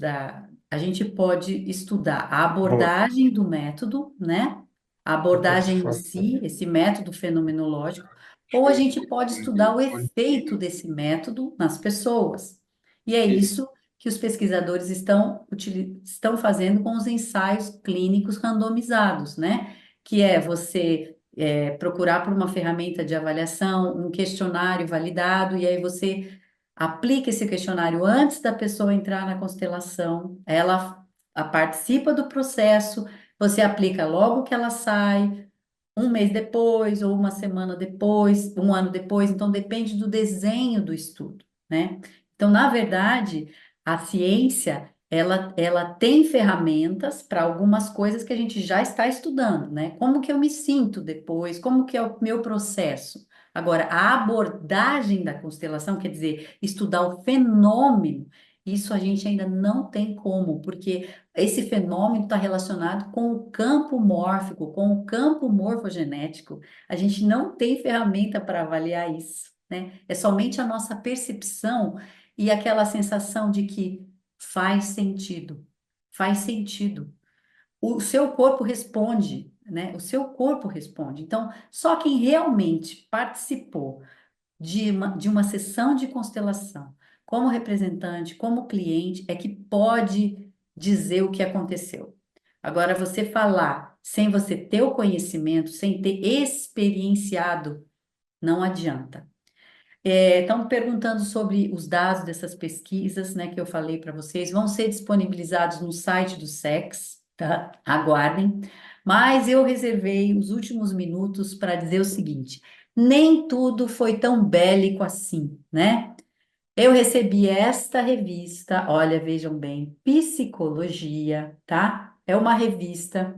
a gente pode estudar a abordagem do método, né? A abordagem em si, esse método fenomenológico, ou a gente pode estudar o efeito desse método nas pessoas. E é isso que os pesquisadores estão fazendo com os ensaios clínicos randomizados, né? Que é você procurar por uma ferramenta de avaliação, um questionário validado, e aí você aplica esse questionário antes da pessoa entrar na constelação, ela participa do processo, você aplica logo que ela sai, um mês depois, ou uma semana depois, um ano depois, então depende do desenho do estudo, né? Então, na verdade, a ciência, ela tem ferramentas para algumas coisas que a gente já está estudando, né? Como que eu me sinto depois, como que é o meu processo. Agora, a abordagem da constelação, quer dizer, estudar o fenômeno, isso a gente ainda não tem como, porque esse fenômeno está relacionado com o campo mórfico, com o campo morfogenético. A gente não tem ferramenta para avaliar isso, né? É somente a nossa percepção e aquela sensação de que faz sentido, faz sentido. O seu corpo responde, né? O seu corpo responde. Então, só quem realmente participou de uma sessão de constelação, como representante, como cliente, é que pode dizer o que aconteceu. Agora, você falar sem você ter o conhecimento, sem ter experienciado, não adianta. Estão perguntando sobre os dados dessas pesquisas, né, que eu falei para vocês, vão ser disponibilizados no site do SEX, tá? Aguardem. Mas eu reservei os últimos minutos para dizer o seguinte: nem tudo foi tão bélico assim, né? Eu recebi esta revista, olha, vejam bem, Psicologia, tá? É uma revista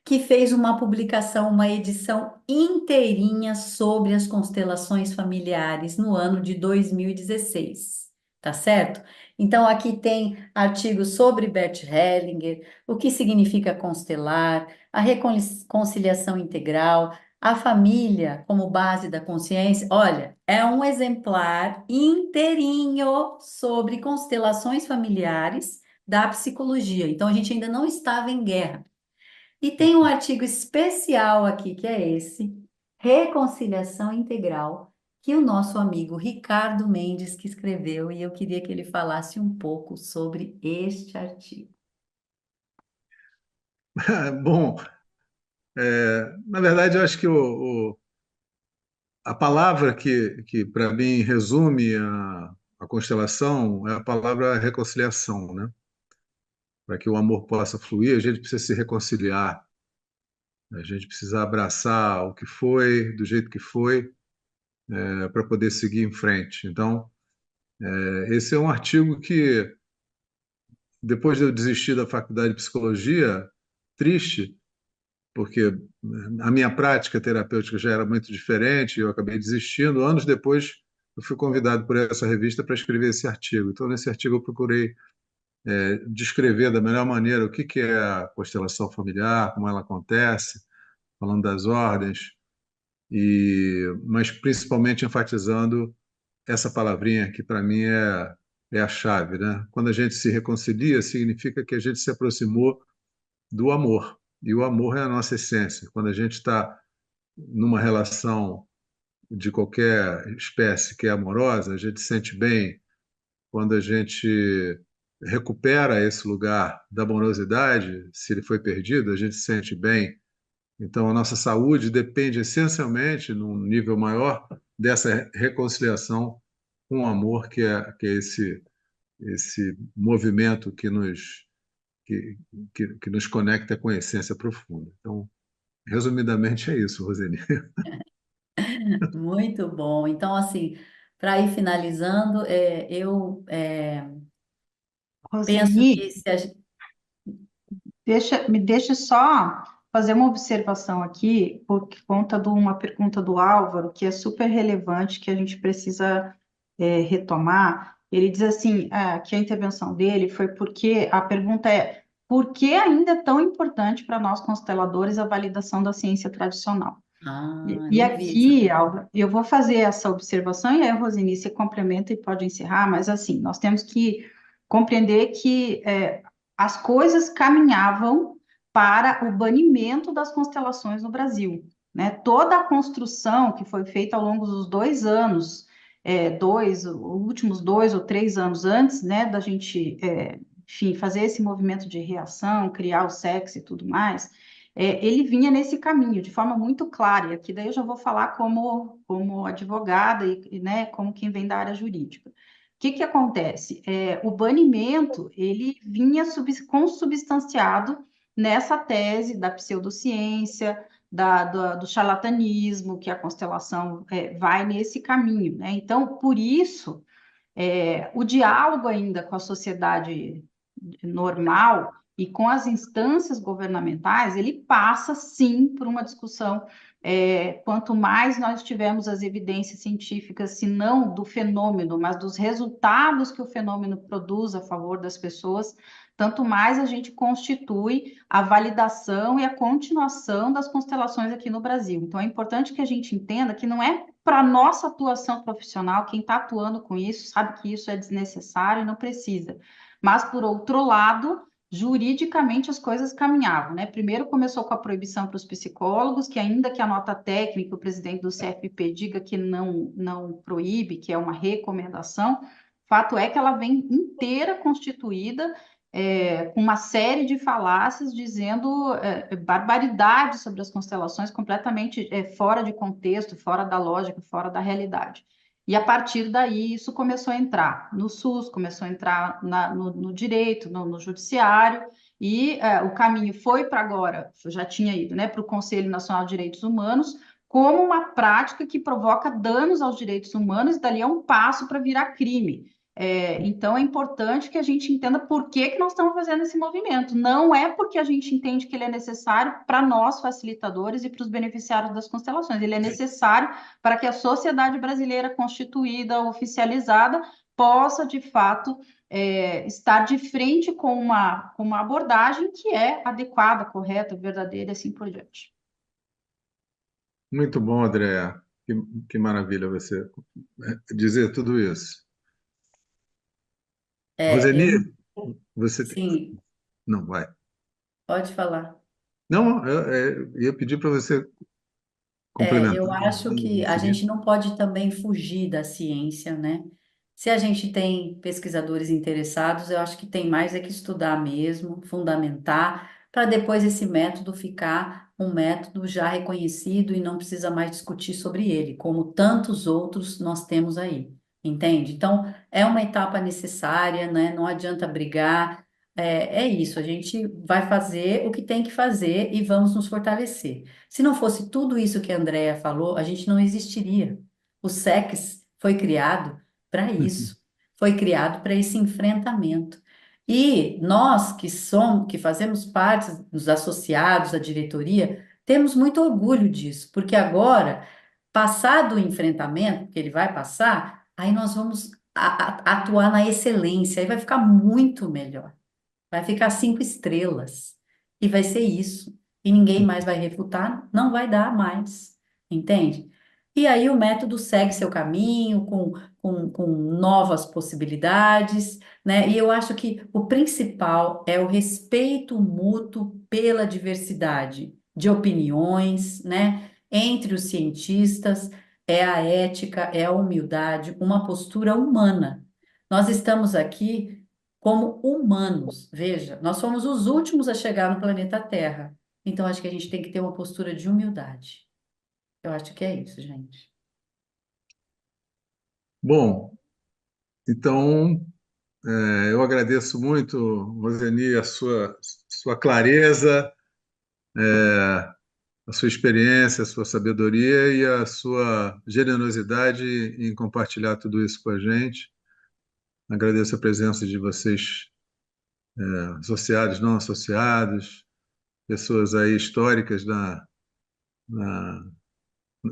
que fez uma publicação, uma edição inteirinha sobre as constelações familiares no ano de 2016, tá certo? Então, aqui tem artigos sobre Bert Hellinger, o que significa constelar, a reconciliação integral, A família, como base da consciência, olha, é um exemplar inteirinho sobre constelações familiares da psicologia. Então, a gente ainda não estava em guerra. E tem um artigo especial aqui, que é esse, Reconciliação Integral, que o nosso amigo Ricardo Mendes que escreveu, e eu queria que ele falasse um pouco sobre este artigo. Bom, na verdade, eu acho que a palavra que para mim resume a constelação é a palavra reconciliação, né? Para que o amor possa fluir, a gente precisa se reconciliar, a gente precisa abraçar o que foi, do jeito que foi, para poder seguir em frente. Então, esse é um artigo que, depois de eu desistir da faculdade de psicologia, triste, porque a minha prática terapêutica já era muito diferente, eu acabei desistindo. Anos depois, eu fui convidado por essa revista para escrever esse artigo. Então, nesse artigo, eu procurei descrever da melhor maneira o que que é a constelação familiar, como ela acontece, falando das ordens, mas principalmente enfatizando essa palavrinha que para mim é a chave, né? Quando a gente se reconcilia, significa que a gente se aproximou do amor. E o amor é a nossa essência. Quando a gente está numa relação de qualquer espécie que é amorosa, a gente se sente bem. Quando a gente recupera esse lugar da amorosidade, se ele foi perdido, a gente se sente bem. Então, a nossa saúde depende essencialmente, num nível maior, dessa reconciliação com o amor, que é esse movimento que nos conecta com a essência profunda. Então, resumidamente é isso, Roseli. Muito bom. Então, assim, para ir finalizando, eu penso Roseni, que se a gente... me deixe só fazer uma observação aqui, por conta de uma pergunta do Álvaro, que é super relevante, que a gente precisa retomar. Ele diz assim, que a intervenção dele foi porque, a pergunta é, por que ainda é tão importante para nós consteladores a validação da ciência tradicional? Ah, E não vi essa aqui, pergunta. Alva, eu vou fazer essa observação e aí a Rosini se complementa e pode encerrar, mas assim, nós temos que compreender que as coisas caminhavam para o banimento das constelações no Brasil, né? Toda a construção que foi feita ao longo dos 2 anos, os últimos 2 ou 3 anos antes, né, da gente, enfim, fazer esse movimento de reação, criar o sexo e tudo mais, ele vinha nesse caminho de forma muito clara, e aqui daí eu já vou falar como advogada né, como quem vem da área jurídica. O que que acontece? O banimento, ele vinha consubstanciado nessa tese da pseudociência, do charlatanismo, que a constelação vai nesse caminho, né? Então, por isso, o diálogo ainda com a sociedade normal e com as instâncias governamentais, ele passa sim por uma discussão. Quanto mais nós tivermos as evidências científicas, se não do fenômeno, mas dos resultados que o fenômeno produz a favor das pessoas, tanto mais a gente constitui a validação e a continuação das constelações aqui no Brasil. Então, é importante que a gente entenda que não é para nossa atuação profissional, quem está atuando com isso sabe que isso é desnecessário e não precisa. Mas, por outro lado, juridicamente as coisas caminhavam, né? Primeiro começou com a proibição para os psicólogos, que ainda que a nota técnica, o presidente do CFP diga que não proíbe, que é uma recomendação, fato é que ela vem inteira constituída, com uma série de falácias dizendo barbaridades sobre as constelações completamente fora de contexto, fora da lógica, fora da realidade. E a partir daí isso começou a entrar no SUS, começou a entrar no direito, no judiciário, e o caminho foi para agora, já tinha ido, né, para o Conselho Nacional de Direitos Humanos, como uma prática que provoca danos aos direitos humanos, e dali é um passo para virar crime. Então, é importante que a gente entenda por que nós estamos fazendo esse movimento. Não é porque a gente entende que ele é necessário para nós, facilitadores, e para os beneficiários das constelações. Ele é necessário para que a sociedade brasileira constituída, oficializada, possa, de fato, estar de frente com uma abordagem que é adequada, correta, verdadeira e assim por diante. Muito bom, André. Que, que maravilha você dizer tudo isso. Roseni, Eu, você tem... sim, Não, vai. pode falar. Não, eu ia pedir para você Eu complementar, acho que a seguir. gente não pode também fugir da ciência, né? Se a gente tem pesquisadores interessados, eu acho que tem mais é que estudar mesmo, fundamentar, para depois esse método ficar um método já reconhecido e não precisa mais discutir sobre ele, como tantos outros nós temos aí, entende? Então, é uma etapa necessária, né? Não adianta brigar. É isso, a gente vai fazer o que tem que fazer e vamos nos fortalecer. Se não fosse tudo isso que a Andrea falou, a gente não existiria. O SEX foi criado para isso. Foi criado para esse enfrentamento. E nós que somos, que fazemos parte dos associados à diretoria, temos muito orgulho disso, porque agora, passado o enfrentamento, que ele vai passar, aí nós vamos atuar na excelência, aí vai ficar muito melhor. Vai ficar 5 estrelas. E vai ser isso. E ninguém mais vai refutar, não vai dar mais. Entende? E aí o método segue seu caminho, com novas possibilidades, né? E eu acho que o principal é o respeito mútuo pela diversidade de opiniões, né? Entre os cientistas, é a ética, é a humildade, uma postura humana. Nós estamos aqui como humanos. Veja, nós somos os últimos a chegar no planeta Terra. Então, acho que a gente tem que ter uma postura de humildade. Eu acho que é isso, gente. Bom, então, eu agradeço muito, Roseni, sua clareza, a sua experiência, a sua sabedoria e a sua generosidade em compartilhar tudo isso com a gente. Agradeço a presença de vocês, associados, não associados, pessoas aí históricas na-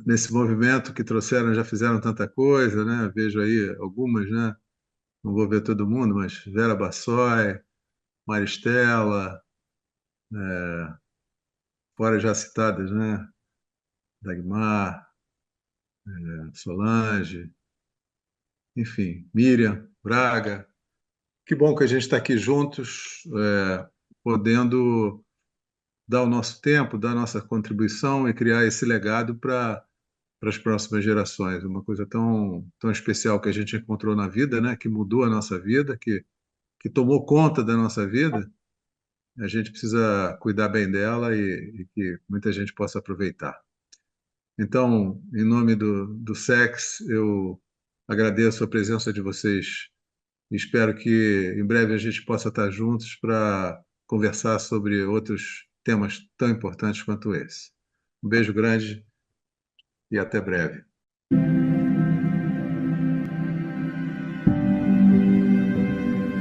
nesse movimento que trouxeram, já fizeram tanta coisa, né? Vejo aí algumas, né? Não vou ver todo mundo, mas Vera Bassoi, Maristela, fora já citadas, né? Dagmar, Solange, enfim, Miriam, Braga. Que bom que a gente está aqui juntos, podendo dar o nosso tempo, dar a nossa contribuição e criar esse legado para as próximas gerações. Uma coisa tão especial que a gente encontrou na vida, né? Que mudou a nossa vida, que tomou conta da nossa vida. A gente precisa cuidar bem dela e que muita gente possa aproveitar. Então, em nome do SEX, eu agradeço a presença de vocês e espero que em breve a gente possa estar juntos para conversar sobre outros temas tão importantes quanto esse. Um beijo grande e até breve.